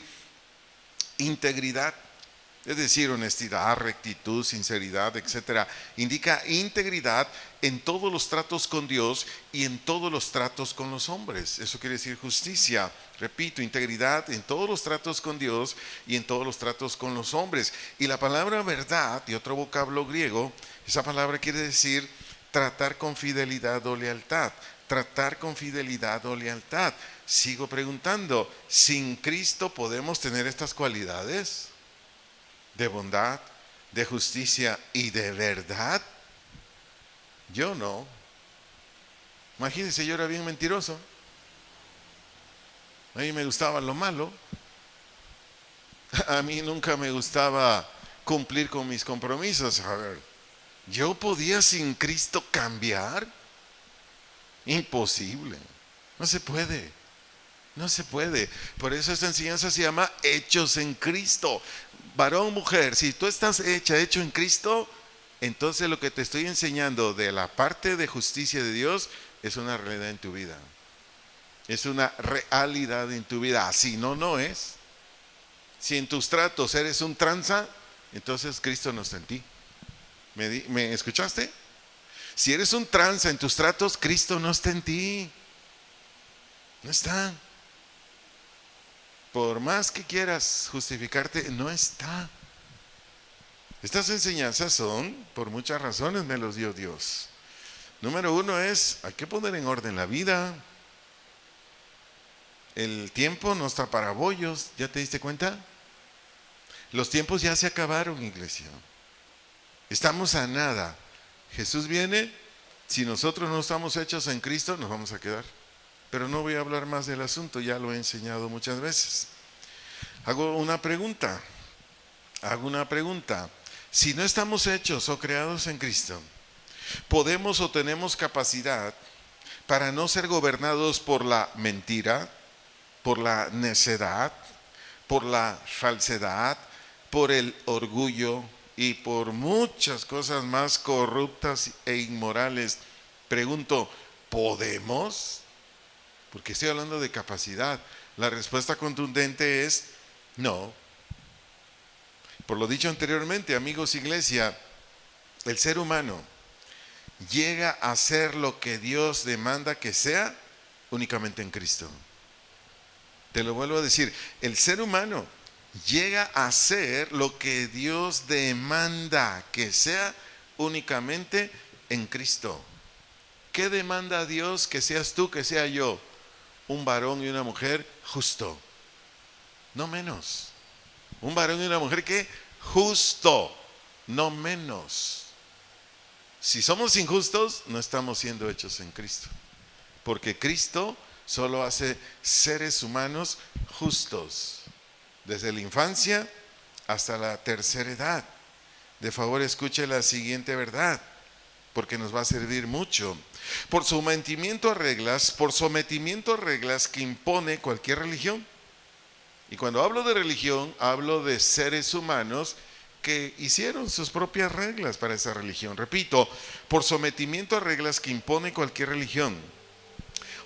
integridad, es decir, honestidad, rectitud, sinceridad, etcétera. Indica integridad en todos los tratos con Dios y en todos los tratos con los hombres. Eso quiere decir justicia. Repito, integridad en todos los tratos con Dios y en todos los tratos con los hombres. Y la palabra verdad, de otro vocablo griego, esa palabra quiere decir tratar con fidelidad o lealtad. Tratar con fidelidad o lealtad. Sigo preguntando, ¿sin Cristo podemos tener estas cualidades? De bondad, de justicia y de verdad. Yo no. Imagínense, yo era bien mentiroso. A mí me gustaba lo malo. A mí nunca me gustaba cumplir con mis compromisos. A ver, ¿yo podía sin Cristo cambiar? Imposible. No se puede. No se puede. Por eso esta enseñanza se llama Hechos en Cristo. Varón, mujer, si tú estás hecho en Cristo, entonces lo que te estoy enseñando de la parte de justicia de Dios es una realidad en tu vida. Es una realidad en tu vida. Así no es. Si en tus tratos eres un tranza, entonces Cristo no está en ti. ¿Me escuchaste? Si eres un tranza en tus tratos, Cristo no está en ti. No está. Por más que quieras justificarte, no está. Estas enseñanzas son, por muchas razones me los dio Dios. Número uno es, hay que poner en orden la vida. El tiempo no está para bollos, ¿ya te diste cuenta? Los tiempos ya se acabaron, iglesia. Estamos a nada. Jesús viene, si nosotros no estamos hechos en Cristo, nos vamos a quedar. Pero no voy a hablar más del asunto, ya lo he enseñado muchas veces. Hago una pregunta. Si no estamos hechos o creados en Cristo, ¿podemos o tenemos capacidad para no ser gobernados por la mentira, por la necedad, por la falsedad, por el orgullo y por muchas cosas más corruptas e inmorales? Pregunto, ¿podemos? Porque estoy hablando de capacidad. La respuesta contundente es no. Por lo dicho anteriormente, amigos, iglesia, el ser humano llega a ser lo que Dios demanda que sea únicamente en Cristo. Te lo vuelvo a decir, el ser humano llega a ser lo que Dios demanda que sea únicamente en Cristo. ¿Qué demanda Dios que seas tú, que sea yo? un varón y una mujer justo, no menos. Un varón y una mujer que justo, no menos. Si somos injustos, no estamos siendo hechos en Cristo, porque Cristo solo hace seres humanos justos, desde la infancia hasta la tercera edad. De favor, escuche la siguiente verdad, porque nos va a servir mucho. Por sometimiento a reglas que impone cualquier religión. Y cuando hablo de religión, hablo de seres humanos que hicieron sus propias reglas para esa religión. Repito, por sometimiento a reglas que impone cualquier religión,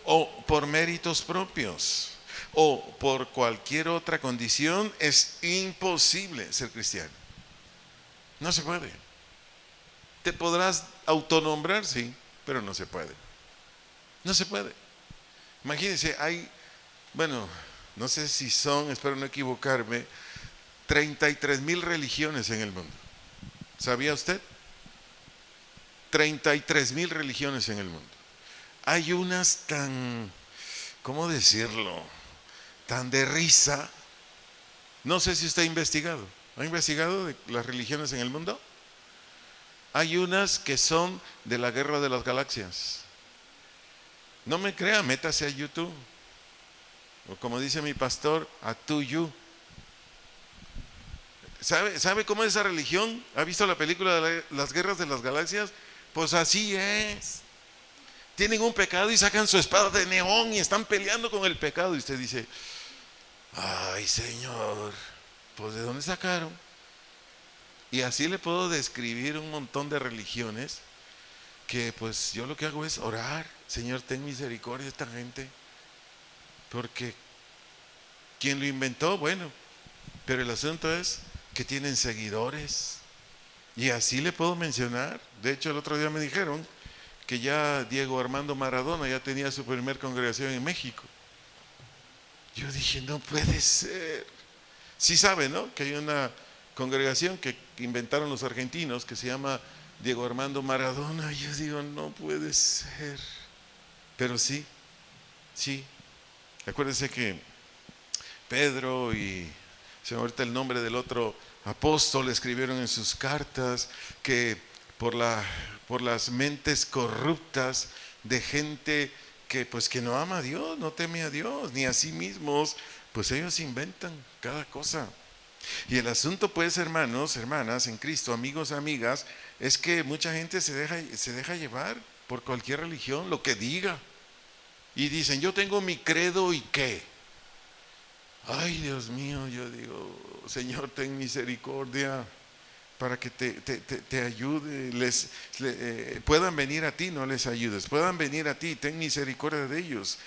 o por méritos propios, o por cualquier otra condición, es imposible ser cristiano. No se puede. Te podrás autonombrar, sí, pero no se puede. No se puede. Imagínense, no sé si son, espero no equivocarme, 33,000 religiones en el mundo. ¿Sabía usted? 33,000 religiones en el mundo. Hay unas tan, ¿cómo decirlo? Tan de risa. No sé si usted ha investigado. ¿Ha investigado de las religiones en el mundo? Hay unas que son de la guerra de las galaxias. No me crea, métase a YouTube. O como dice mi pastor, a tuyo. ¿Sabe cómo es esa religión? ¿Ha visto la película de las guerras de las galaxias? Pues así es. Tienen un pecado y sacan su espada de neón y están peleando con el pecado. Y usted dice, ay Señor, pues ¿de dónde sacaron? Y así le puedo describir un montón de religiones que pues yo lo que hago es orar. Señor, ten misericordia de esta gente. Porque ¿quién lo inventó? Bueno, pero el asunto es que tienen seguidores. Y así le puedo mencionar. De hecho, el otro día me dijeron que ya Diego Armando Maradona ya tenía su primer congregación en México. Yo dije, no puede ser. Sí sabe, ¿no? Que hay una congregación que inventaron los argentinos que se llama Diego Armando Maradona. Yo digo, no puede ser. Pero sí. Acuérdense que Pedro y se me ahorita el nombre del otro apóstol escribieron en sus cartas que por las mentes corruptas de gente que pues que no ama a Dios, no teme a Dios, ni a sí mismos, pues ellos inventan cada cosa. Y el asunto pues, hermanos, hermanas, en Cristo, amigos, amigas, es que mucha gente se deja llevar por cualquier religión, lo que diga. Y dicen, yo tengo mi credo y qué. Ay, Dios mío, yo digo, Señor, ten misericordia para que te ayude, puedan venir a ti, no les ayudes, puedan venir a ti, ten misericordia de ellos,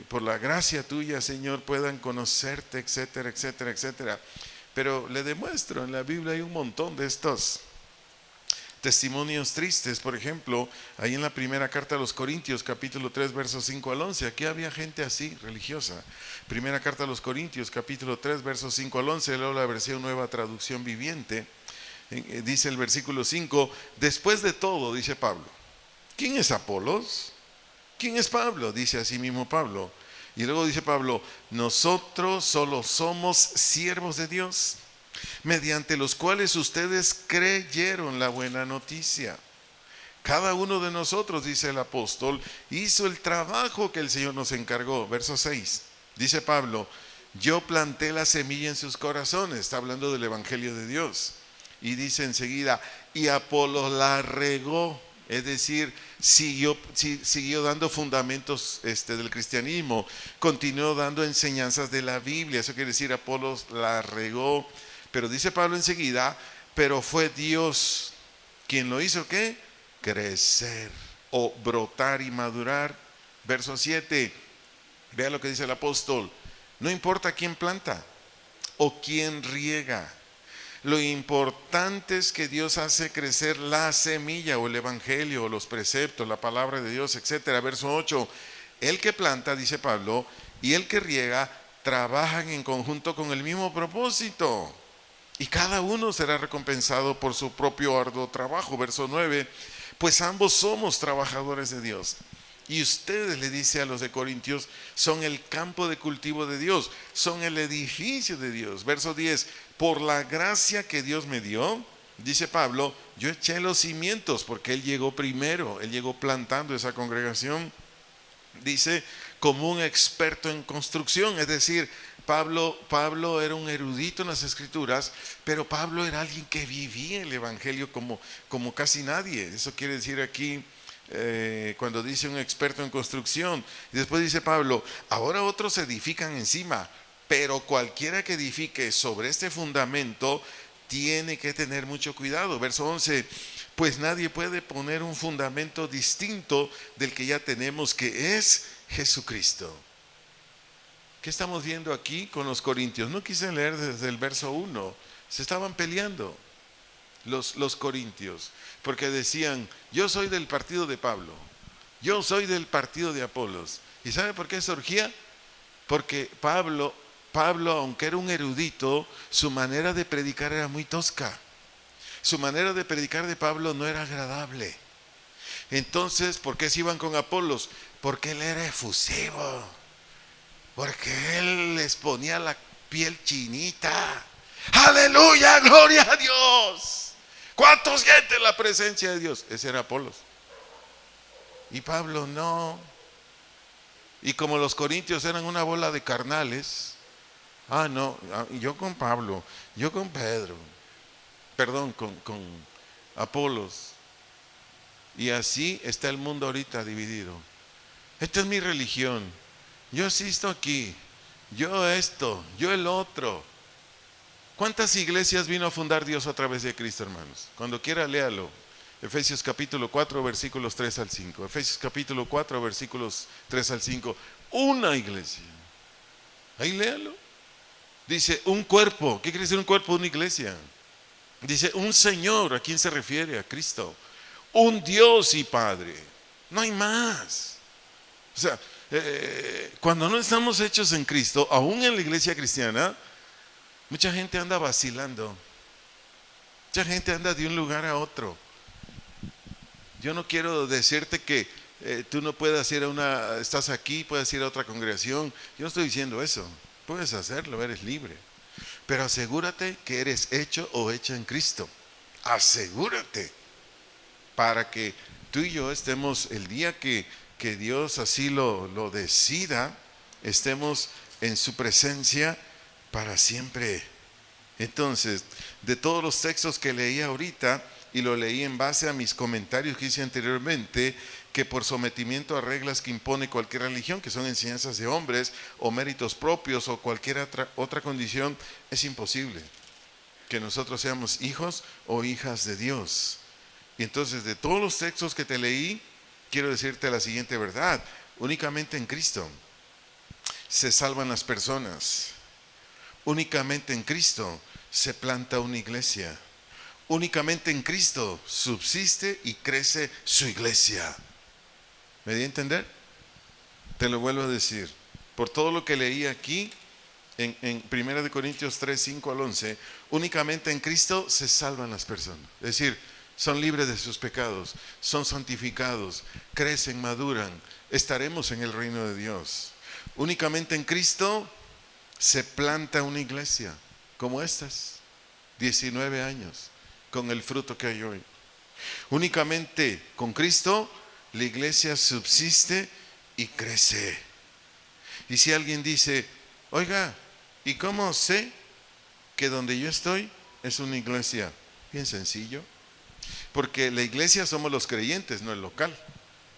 por la gracia tuya, Señor, puedan conocerte, etcétera, etcétera, etcétera. Pero le demuestro, en la Biblia hay un montón de estos testimonios tristes. Por ejemplo, ahí en la primera carta a los Corintios, capítulo 3, versos 5 al 11, aquí había gente así, religiosa. Primera carta a los Corintios, capítulo 3, versos 5 al 11, leo la versión Nueva Traducción Viviente. Dice el versículo 5, después de todo, dice Pablo, ¿quién es Apolos? ¿Quién es Pablo? Dice así mismo Pablo. Y luego dice Pablo, nosotros solo somos siervos de Dios, mediante los cuales ustedes creyeron la buena noticia. Cada uno de nosotros, dice el apóstol, hizo el trabajo que el Señor nos encargó. Verso 6, dice Pablo, yo planté la semilla en sus corazones. Está hablando del Evangelio de Dios. Y dice enseguida, y Apolos la regó. Es decir, siguió dando fundamentos del cristianismo, continuó dando enseñanzas de la Biblia. Eso quiere decir, Apolos la regó. Pero dice Pablo enseguida, pero fue Dios quien lo hizo, ¿qué? Crecer o brotar y madurar. Verso 7, vea lo que dice el apóstol, no importa quién planta o quién riega. Lo importante es que Dios hace crecer la semilla o el evangelio o los preceptos, la palabra de Dios, etcétera. Verso 8, el que planta, dice Pablo, y el que riega trabajan en conjunto con el mismo propósito, y cada uno será recompensado por su propio arduo trabajo. Verso 9, pues ambos somos trabajadores de Dios. Y ustedes, le dice a los de Corintios, son el campo de cultivo de Dios, son el edificio de Dios. Verso 10, por la gracia que Dios me dio, dice Pablo, yo eché los cimientos, porque él llegó primero, él llegó plantando esa congregación, dice, como un experto en construcción. Es decir, Pablo era un erudito en las escrituras, pero Pablo era alguien que vivía el evangelio como casi nadie. Eso quiere decir aquí, cuando dice un experto en construcción. Y después dice Pablo, ahora otros edifican encima, pero cualquiera que edifique sobre este fundamento tiene que tener mucho cuidado. Verso 11, pues nadie puede poner un fundamento distinto del que ya tenemos, que es Jesucristo. ¿Qué estamos viendo aquí con los corintios? No quise leer desde el verso 1. Se estaban peleando los corintios, porque decían, yo soy del partido de Pablo, yo soy del partido de Apolos. ¿Y sabe por qué surgía? Porque Pablo, aunque era un erudito, su manera de predicar era muy tosca. Su manera de predicar de Pablo no era agradable. Entonces, ¿por qué se iban con Apolos? Porque él era efusivo, porque él les ponía la piel chinita. ¡Aleluya! ¡Gloria a Dios! ¿Cuántos sienten la presencia de Dios? Ese era Apolos. Y Pablo no. Y como los corintios eran una bola de carnales, no, yo con Pablo, yo con Pedro, perdón, con Apolos. Y así está el mundo ahorita dividido. Esta es mi religión. Yo asisto aquí, yo esto, yo el otro. ¿Cuántas iglesias vino a fundar Dios a través de Cristo, hermanos? Cuando quiera, léalo. Efesios capítulo 4, versículos 3 al 5. Efesios capítulo 4, versículos 3 al 5. Una iglesia. Ahí léalo. Dice un cuerpo. ¿Qué quiere decir un cuerpo? Una iglesia. Dice un Señor. ¿A quién se refiere? A Cristo. Un Dios y Padre. No hay más. O sea, cuando no estamos hechos en Cristo, aún en la iglesia cristiana, mucha gente anda vacilando. Mucha gente anda de un lugar a otro. Yo no quiero decirte que tú no puedas ir estás aquí, puedes ir a otra congregación. Yo no estoy diciendo eso. Puedes hacerlo, eres libre. Pero asegúrate que eres hecho o hecha en Cristo. Asegúrate. Para que tú y yo estemos, el día que Dios así lo decida, estemos en su presencia para siempre. Entonces, de todos los textos que leí ahorita, y lo leí en base a mis comentarios que hice anteriormente, que por sometimiento a reglas que impone cualquier religión, que son enseñanzas de hombres o méritos propios o cualquier otra condición, es imposible que nosotros seamos hijos o hijas de Dios. Y entonces, de todos los textos que te leí, quiero decirte la siguiente verdad: únicamente en Cristo se salvan las personas. Únicamente en Cristo se planta una iglesia. Únicamente en Cristo subsiste y crece su iglesia. ¿Me di a entender? Te lo vuelvo a decir. Por todo lo que leí aquí en 1 Corintios 3, 5 al 11, únicamente en Cristo se salvan las personas. Es decir, son libres de sus pecados, son santificados, crecen, maduran, estaremos en el reino de Dios. Únicamente en Cristo se planta una iglesia como estas, 19 años, con el fruto que hay hoy. Únicamente con Cristo la iglesia subsiste y crece. Y si alguien dice, oiga, ¿y cómo sé que donde yo estoy es una iglesia? Bien sencillo, porque la iglesia somos los creyentes, no el local,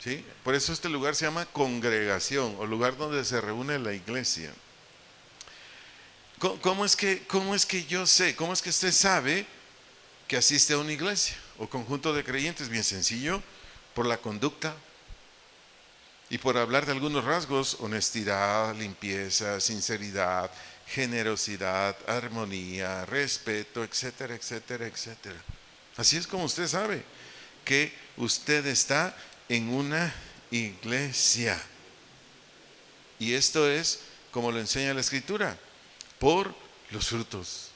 ¿sí? Por eso este lugar se llama congregación, o lugar donde se reúne la iglesia. ¿Cómo es que yo sé? ¿Cómo es que usted sabe que asiste a una iglesia o conjunto de creyentes? Bien sencillo, por la conducta y por hablar de algunos rasgos: honestidad, limpieza, sinceridad, generosidad, armonía, respeto, etcétera, etcétera, etcétera. Así es como usted sabe que usted está en una iglesia. Y esto es como lo enseña la Escritura: por los frutos.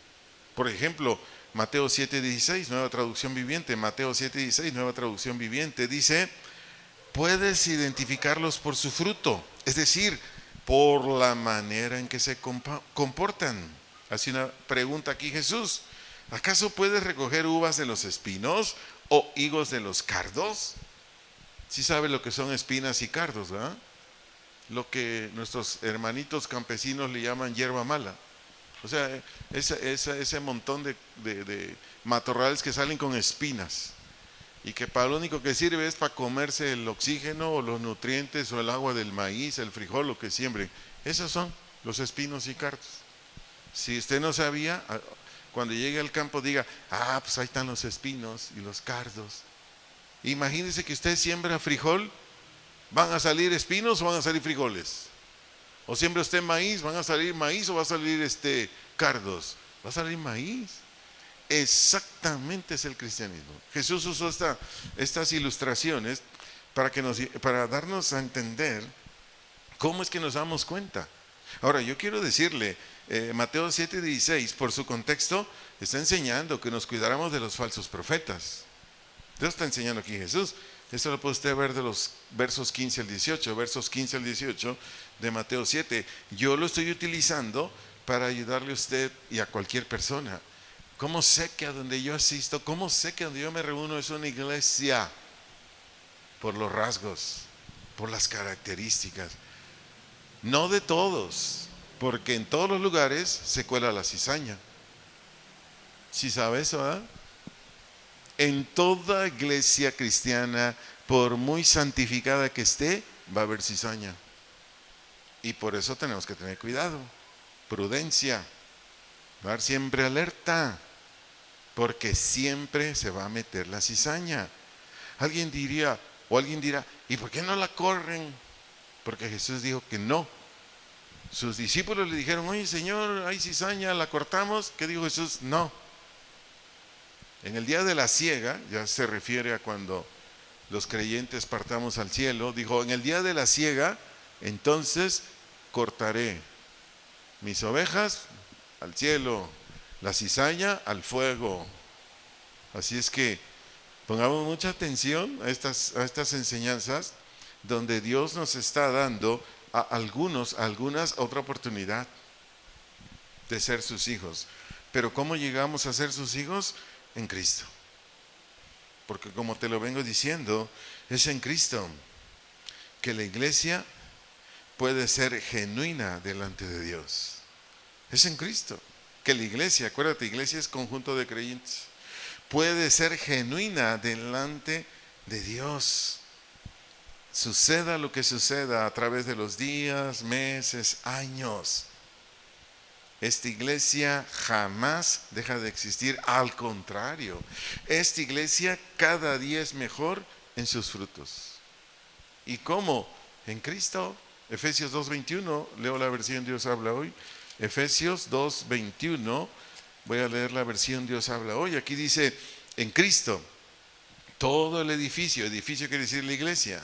Por ejemplo, Mateo 7:16, nueva traducción viviente. Mateo 7:16, nueva traducción viviente, dice: puedes identificarlos por su fruto, es decir, por la manera en que se comportan. Hace una pregunta aquí Jesús: ¿acaso puedes recoger uvas de los espinos o higos de los cardos? Sí sabe lo que son espinas y cardos, ¿verdad? Lo que nuestros hermanitos campesinos le llaman hierba mala. O sea, ese montón de matorrales que salen con espinas y que para lo único que sirve es para comerse el oxígeno o los nutrientes o el agua del maíz, el frijol, lo que siembren. Esos son los espinos y cardos. Si usted no sabía, cuando llegue al campo diga: pues ahí están los espinos y los cardos. Imagínese que usted siembra frijol, ¿van a salir espinos o van a salir frijoles? O siembra usted maíz, ¿van a salir maíz o va a salir cardos? Va a salir maíz. Exactamente es el cristianismo. Jesús usó estas ilustraciones para darnos a entender cómo es que nos damos cuenta. Ahora, yo quiero decirle, Mateo 7:16, por su contexto, está enseñando que nos cuidáramos de los falsos profetas. Dios está enseñando aquí Jesús. Esto lo puede usted ver de los versos 15 al 18, versos 15 al 18 de Mateo 7. Yo lo estoy utilizando para ayudarle a usted y a cualquier persona. ¿Cómo sé que a donde yo asisto, cómo sé que donde yo me reúno es una iglesia? Por los rasgos, por las características. No de todos, porque en todos los lugares se cuela la cizaña. ¿Sí sabe eso, verdad? En toda iglesia cristiana, por muy santificada que esté, va a haber cizaña. Y por eso tenemos que tener cuidado, prudencia, estar siempre alerta, porque siempre se va a meter la cizaña. Alguien dirá, ¿y por qué no la corren? Porque Jesús dijo que no. Sus discípulos le dijeron: oye, Señor, hay cizaña, ¿la cortamos? ¿Qué dijo Jesús? No. En el día de la siega, ya se refiere a cuando los creyentes partamos al cielo, dijo: en el día de la siega, entonces cortaré mis ovejas al cielo, la cizaña al fuego. Así es que pongamos mucha atención a estas enseñanzas, donde Dios nos está dando a algunas otra oportunidad de ser sus hijos. Pero ¿cómo llegamos a ser sus hijos? En Cristo. Porque como te lo vengo diciendo, es en Cristo que la iglesia puede ser genuina delante de Dios. Es en Cristo que la iglesia, acuérdate, iglesia es conjunto de creyentes, puede ser genuina delante de Dios. Suceda lo que suceda a través de los días, meses, años, esta iglesia jamás deja de existir. Al contrario, esta iglesia cada día es mejor en sus frutos. ¿Y cómo? En Cristo. Efesios 2:21, leo la versión Dios habla hoy. Efesios 2:21, voy a leer la versión Dios habla hoy. Aquí dice: en Cristo, todo el edificio quiere decir la iglesia,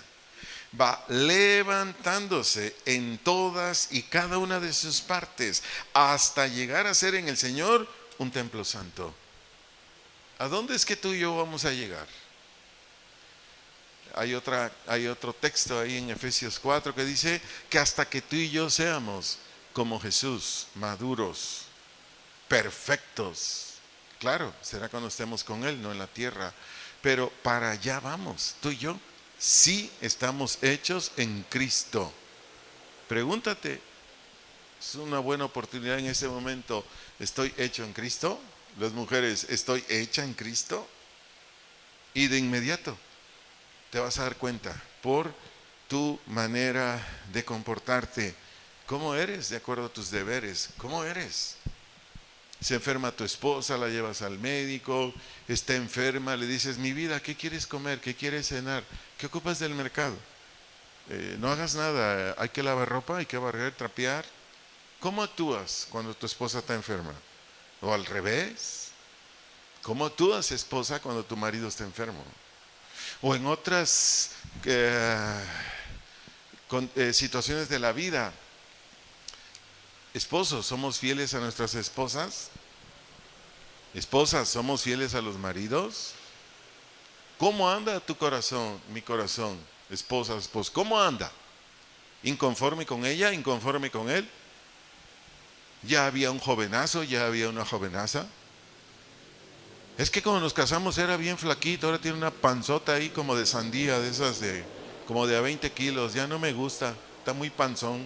va levantándose en todas y cada una de sus partes hasta llegar a ser en el Señor un templo santo. ¿A dónde es que tú y yo vamos a llegar? Hay otro texto ahí en Efesios 4 que dice que hasta que tú y yo seamos como Jesús, maduros, perfectos. Claro, será cuando estemos con Él, no en la tierra, pero para allá vamos, tú y yo. Sí estamos hechos en Cristo. Pregúntate, es una buena oportunidad en este momento. ¿Estoy hecho en Cristo? Las mujeres, ¿estoy hecha en Cristo? Y de inmediato te vas a dar cuenta por tu manera de comportarte. ¿Cómo eres de acuerdo a tus deberes? ¿Cómo eres? Se enferma tu esposa, la llevas al médico, está enferma, le dices: mi vida, ¿qué quieres comer? ¿Qué quieres cenar? ¿Qué ocupas del mercado? No hagas nada, hay que lavar ropa, hay que barrer, trapear. ¿Cómo actúas cuando tu esposa está enferma? ¿O al revés? ¿Cómo actúas, esposa, cuando tu marido está enfermo? O en otras situaciones de la vida. Esposos, ¿somos fieles a nuestras esposas? Esposas, ¿somos fieles a los maridos? ¿Cómo anda tu corazón, mi corazón? esposa, esposo, ¿cómo anda? ¿Inconforme con ella? ¿Inconforme con él? ¿Ya había un jovenazo? ¿Ya había una jovenaza? Es que cuando nos casamos era bien flaquito, ahora tiene una panzota ahí como de sandía, de esas como de a 20 kilos, ya no me gusta, está muy panzón.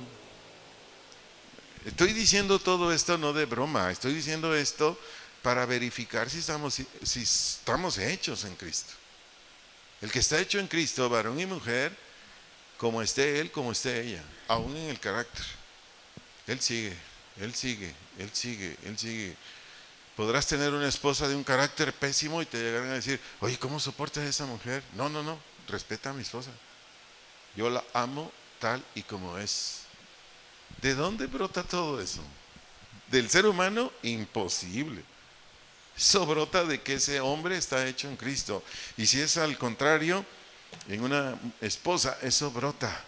Estoy diciendo todo esto no de broma, estoy diciendo esto para verificar si estamos hechos en Cristo. El que está hecho en Cristo, varón y mujer, como esté él, como esté ella, aún en el carácter. Él sigue, él sigue, él sigue, él sigue. Podrás tener una esposa de un carácter pésimo y te llegarán a decir, oye, ¿cómo soportas a esa mujer? No, no, no, respeta a mi esposa. Yo la amo tal y como es. ¿De dónde brota todo eso? ¿Del ser humano? Imposible. Eso brota de que ese hombre está hecho en Cristo. Y si es al contrario, en una esposa, eso brota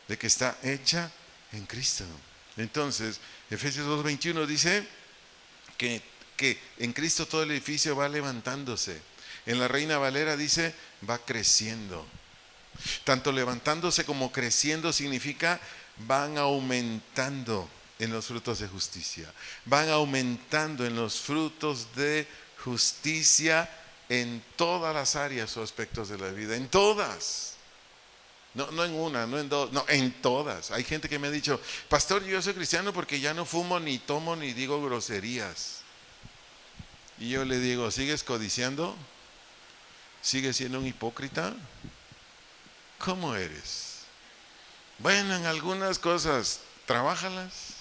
de que está hecha en Cristo. Entonces, Efesios 2:21 dice que en Cristo todo el edificio va levantándose. En la Reina Valera dice, va creciendo. Tanto levantándose como creciendo significa van aumentando en los frutos de justicia. Van aumentando en los frutos de justicia en todas las áreas o aspectos de la vida. En todas. No en una, no en dos, no, en todas. Hay gente que me ha dicho, pastor, yo soy cristiano porque ya no fumo, ni tomo, ni digo groserías. Y yo le digo, ¿sigues codiciando? ¿Sigues siendo un hipócrita? ¿Cómo eres? Bueno, en algunas cosas, trabájalas.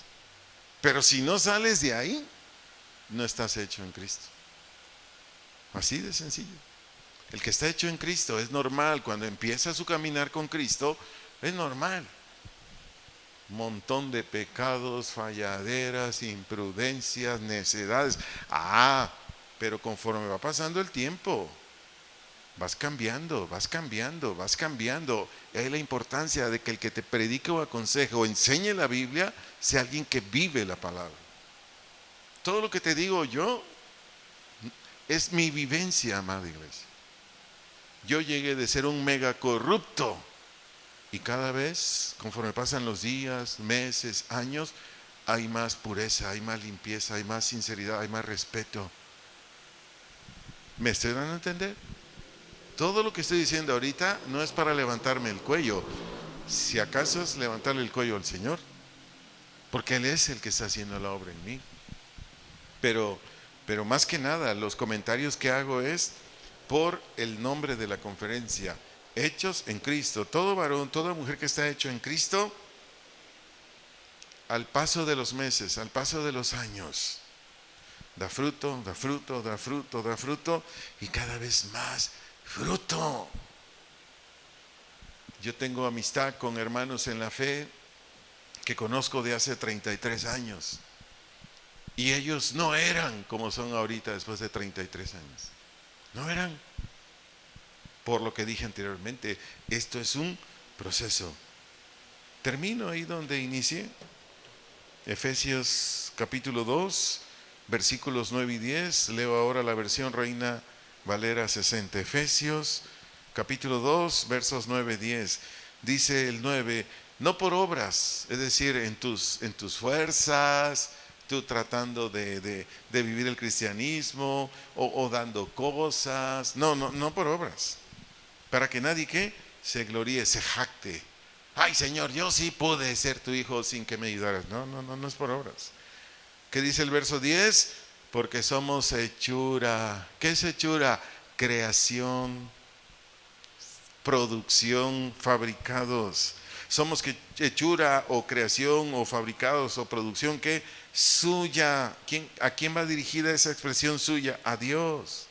Pero si no sales de ahí, no estás hecho en Cristo. Así de sencillo. El que está hecho en Cristo es normal. Cuando empieza su caminar con Cristo, es normal. Montón de pecados, falladeras, imprudencias, necedades. Pero conforme va pasando el tiempo, vas cambiando, vas cambiando, vas cambiando. Y hay la importancia de que el que te predique o aconseje o enseñe la Biblia sea alguien que vive la palabra. Todo lo que te digo yo es mi vivencia, amada iglesia. Yo llegué de ser un mega corrupto y cada vez, conforme pasan los días, meses, años, hay más pureza, hay más limpieza, hay más sinceridad, hay más respeto. ¿Me estoy dando a entender? Todo lo que estoy diciendo ahorita no es para levantarme el cuello. Si acaso es levantarle el cuello al Señor, porque Él es el que está haciendo la obra en mí. Pero más que nada, los comentarios que hago es por el nombre de la conferencia, hechos en Cristo. Todo varón, toda mujer que está hecho en Cristo, al paso de los meses, al paso de los años, da fruto, da fruto, da fruto, da fruto y cada vez más fruto. Yo tengo amistad con hermanos en la fe que conozco de hace 33 años y ellos no eran como son ahorita después de 33 años. No eran. Por lo que dije anteriormente, esto es un proceso. Termino ahí donde inicié. Efesios capítulo 2, versículos 9 y 10. Leo ahora la versión Reina Valera 60. Efesios capítulo 2, versos 9 y 10. Dice el 9, no por obras, es decir, en tus fuerzas, tú tratando de vivir el cristianismo o dando cosas. No por obras. Para que nadie que se gloríe, se jacte. Ay, Señor, yo sí pude ser tu hijo sin que me ayudaras. No es por obras. ¿Qué dice el verso 10? Porque somos hechura. ¿Qué es hechura? Creación, producción, fabricados. Somos hechura o creación o fabricados o producción que suya. ¿A quién va dirigida esa expresión suya? A Dios.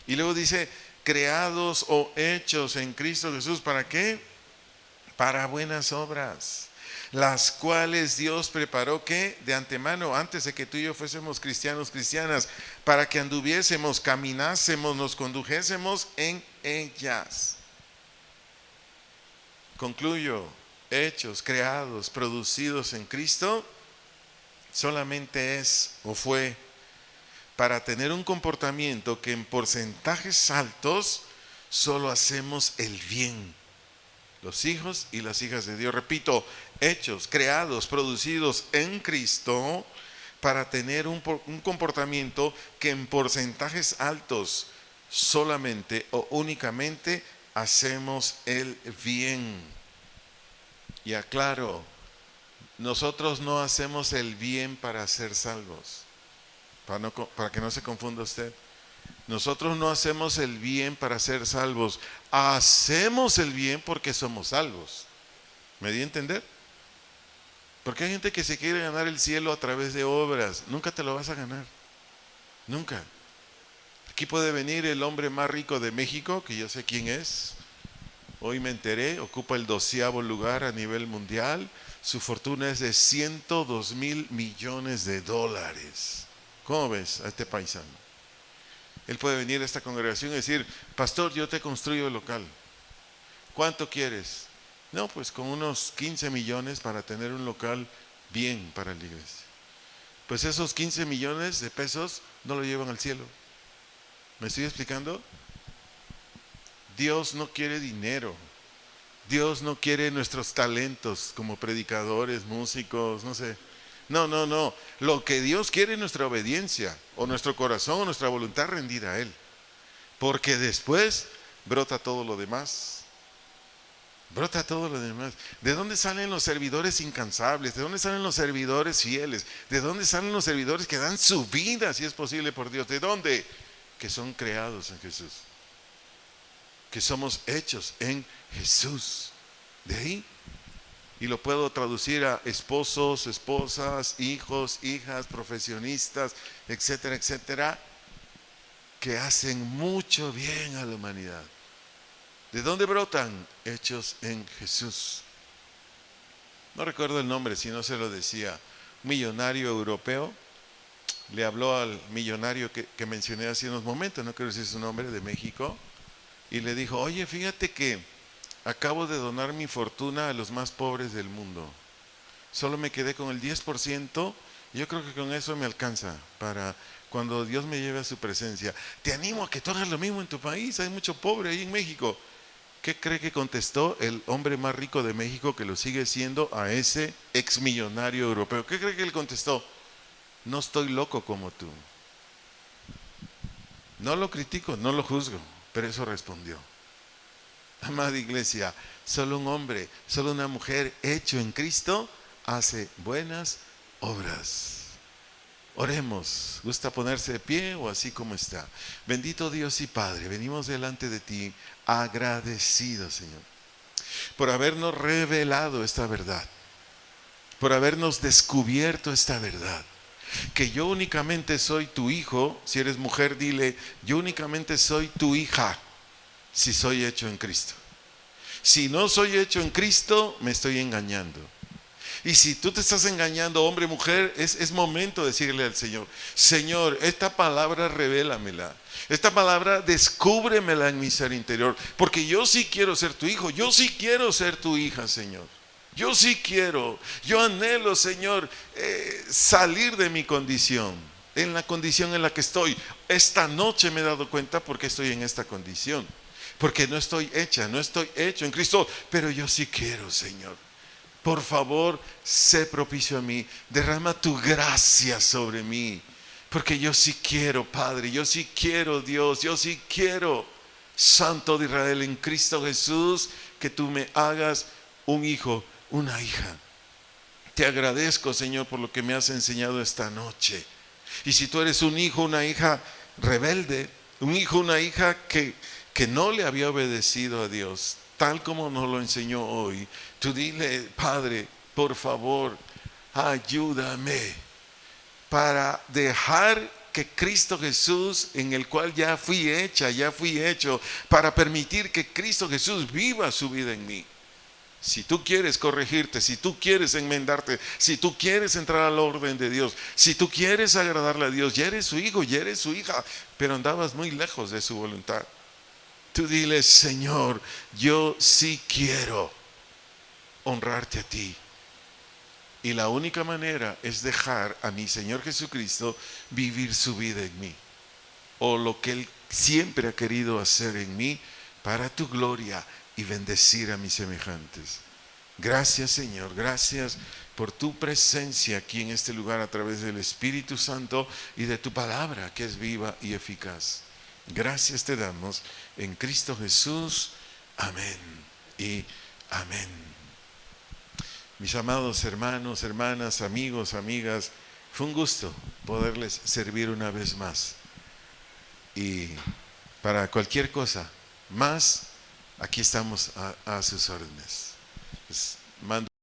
Y luego dice, creados o hechos en Cristo Jesús. ¿Para qué? Para buenas obras, las cuales Dios preparó que de antemano, antes de que tú y yo fuésemos cristianos, cristianas, para que anduviésemos, caminásemos, nos condujésemos en ellas. Concluyo, hechos, creados, producidos en Cristo, solamente es o fue para tener un comportamiento que en porcentajes altos solo hacemos el bien. los hijos y las hijas de Dios. Repito, hechos, creados, producidos en Cristo para tener un comportamiento que en porcentajes altos solamente o únicamente hacemos el bien. Y aclaro, nosotros no hacemos el bien para ser salvos, para que no se confunda usted. Nosotros no hacemos el bien para ser salvos, hacemos el bien porque somos salvos. ¿Me di a entender? Porque hay gente que se quiere ganar el cielo a través de obras. Nunca te lo vas a ganar, nunca. Aquí puede venir el hombre más rico de México, que yo sé quién es. Hoy me enteré, ocupa el 12º lugar a nivel mundial. Su fortuna es de 102,000 millones de dólares. ¿Cómo ves a este paisano? Él puede venir a esta congregación y decir: pastor, yo te construyo el local. ¿Cuánto quieres? No, pues con unos 15 millones para tener un local bien para la iglesia. Pues esos 15 millones de pesos no lo llevan al cielo. ¿Me estoy explicando? Dios no quiere dinero. Dios no quiere nuestros talentos como predicadores, músicos, no sé. No. Lo que Dios quiere es nuestra obediencia, o nuestro corazón, o nuestra voluntad rendida a Él. Porque después brota todo lo demás. Brota todo lo demás. ¿De dónde salen los servidores incansables? ¿De dónde salen los servidores fieles? ¿De dónde salen los servidores que dan su vida, si es posible, por Dios? ¿De dónde? Que son creados en Jesús. Que somos hechos en Jesús. De ahí. Y lo puedo traducir a esposos, esposas, hijos, hijas, profesionistas, etcétera, etcétera, que hacen mucho bien a la humanidad. ¿De dónde brotan? Hechos en Jesús. No recuerdo el nombre, si no se lo decía. Un millonario europeo le habló al millonario que mencioné hace unos momentos, no quiero decir su nombre, de México, y le dijo: oye, fíjate que acabo de donar mi fortuna a los más pobres del mundo. Solo me quedé con el 10%. Yo creo que con eso me alcanza para cuando Dios me lleve a su presencia. Te animo a que tú hagas lo mismo en tu país. Hay mucho pobre ahí en México. ¿Qué cree que contestó el hombre más rico de México, que lo sigue siendo, a ese exmillonario europeo? ¿Qué cree que él contestó? No estoy loco como tú. No lo critico, no lo juzgo, pero eso respondió. Amada iglesia, solo un hombre, solo una mujer hecho en Cristo hace buenas obras. Oremos. ¿Gusta ponerse de pie o así como está? Bendito Dios y Padre, venimos delante de ti agradecidos, Señor, por habernos revelado esta verdad, por habernos descubierto esta verdad, que yo únicamente soy tu hijo. Si eres mujer, dile: yo únicamente soy tu hija si soy hecho en Cristo. Si no soy hecho en Cristo, me estoy engañando. Y si tú te estás engañando, hombre, mujer, es momento de decirle al Señor: Señor, esta palabra revélamela, esta palabra descúbremela en mi ser interior, porque yo sí quiero ser tu hijo, yo sí quiero ser tu hija, Señor. Yo sí quiero, yo anhelo, Señor, salir de mi condición, en la condición en la que estoy. Esta noche me he dado cuenta por qué estoy en esta condición, porque no estoy hecho en Cristo, pero yo sí quiero, Señor. Por favor, sé propicio a mí, derrama tu gracia sobre mí, porque yo sí quiero, Padre, yo sí quiero, Dios, yo sí quiero, Santo de Israel, en Cristo Jesús, que tú me hagas un hijo, una hija. Te agradezco, Señor, por lo que me has enseñado esta noche. Y si tú eres un hijo, una hija rebelde, un hijo, una hija que no le había obedecido a Dios, tal como nos lo enseñó hoy, tú dile: Padre, por favor, ayúdame para dejar que Cristo Jesús, en el cual ya fui hecho, para permitir que Cristo Jesús viva su vida en mí. Si tú quieres corregirte, si tú quieres enmendarte, si tú quieres entrar al orden de Dios, si tú quieres agradarle a Dios, ya eres su hijo, ya eres su hija, pero andabas muy lejos de su voluntad. Tú dile: Señor, yo sí quiero honrarte a ti. Y la única manera es dejar a mi Señor Jesucristo vivir su vida en mí, o lo que Él siempre ha querido hacer en mí, para tu gloria y bendecir a mis semejantes. Gracias, Señor, gracias por tu presencia aquí en este lugar a través del Espíritu Santo y de tu palabra que es viva y eficaz. Gracias te damos en Cristo Jesús. Amén y amén. Mis amados hermanos, hermanas, amigos, amigas, fue un gusto poderles servir una vez más. Y para cualquier cosa más, aquí estamos a sus órdenes. Les mando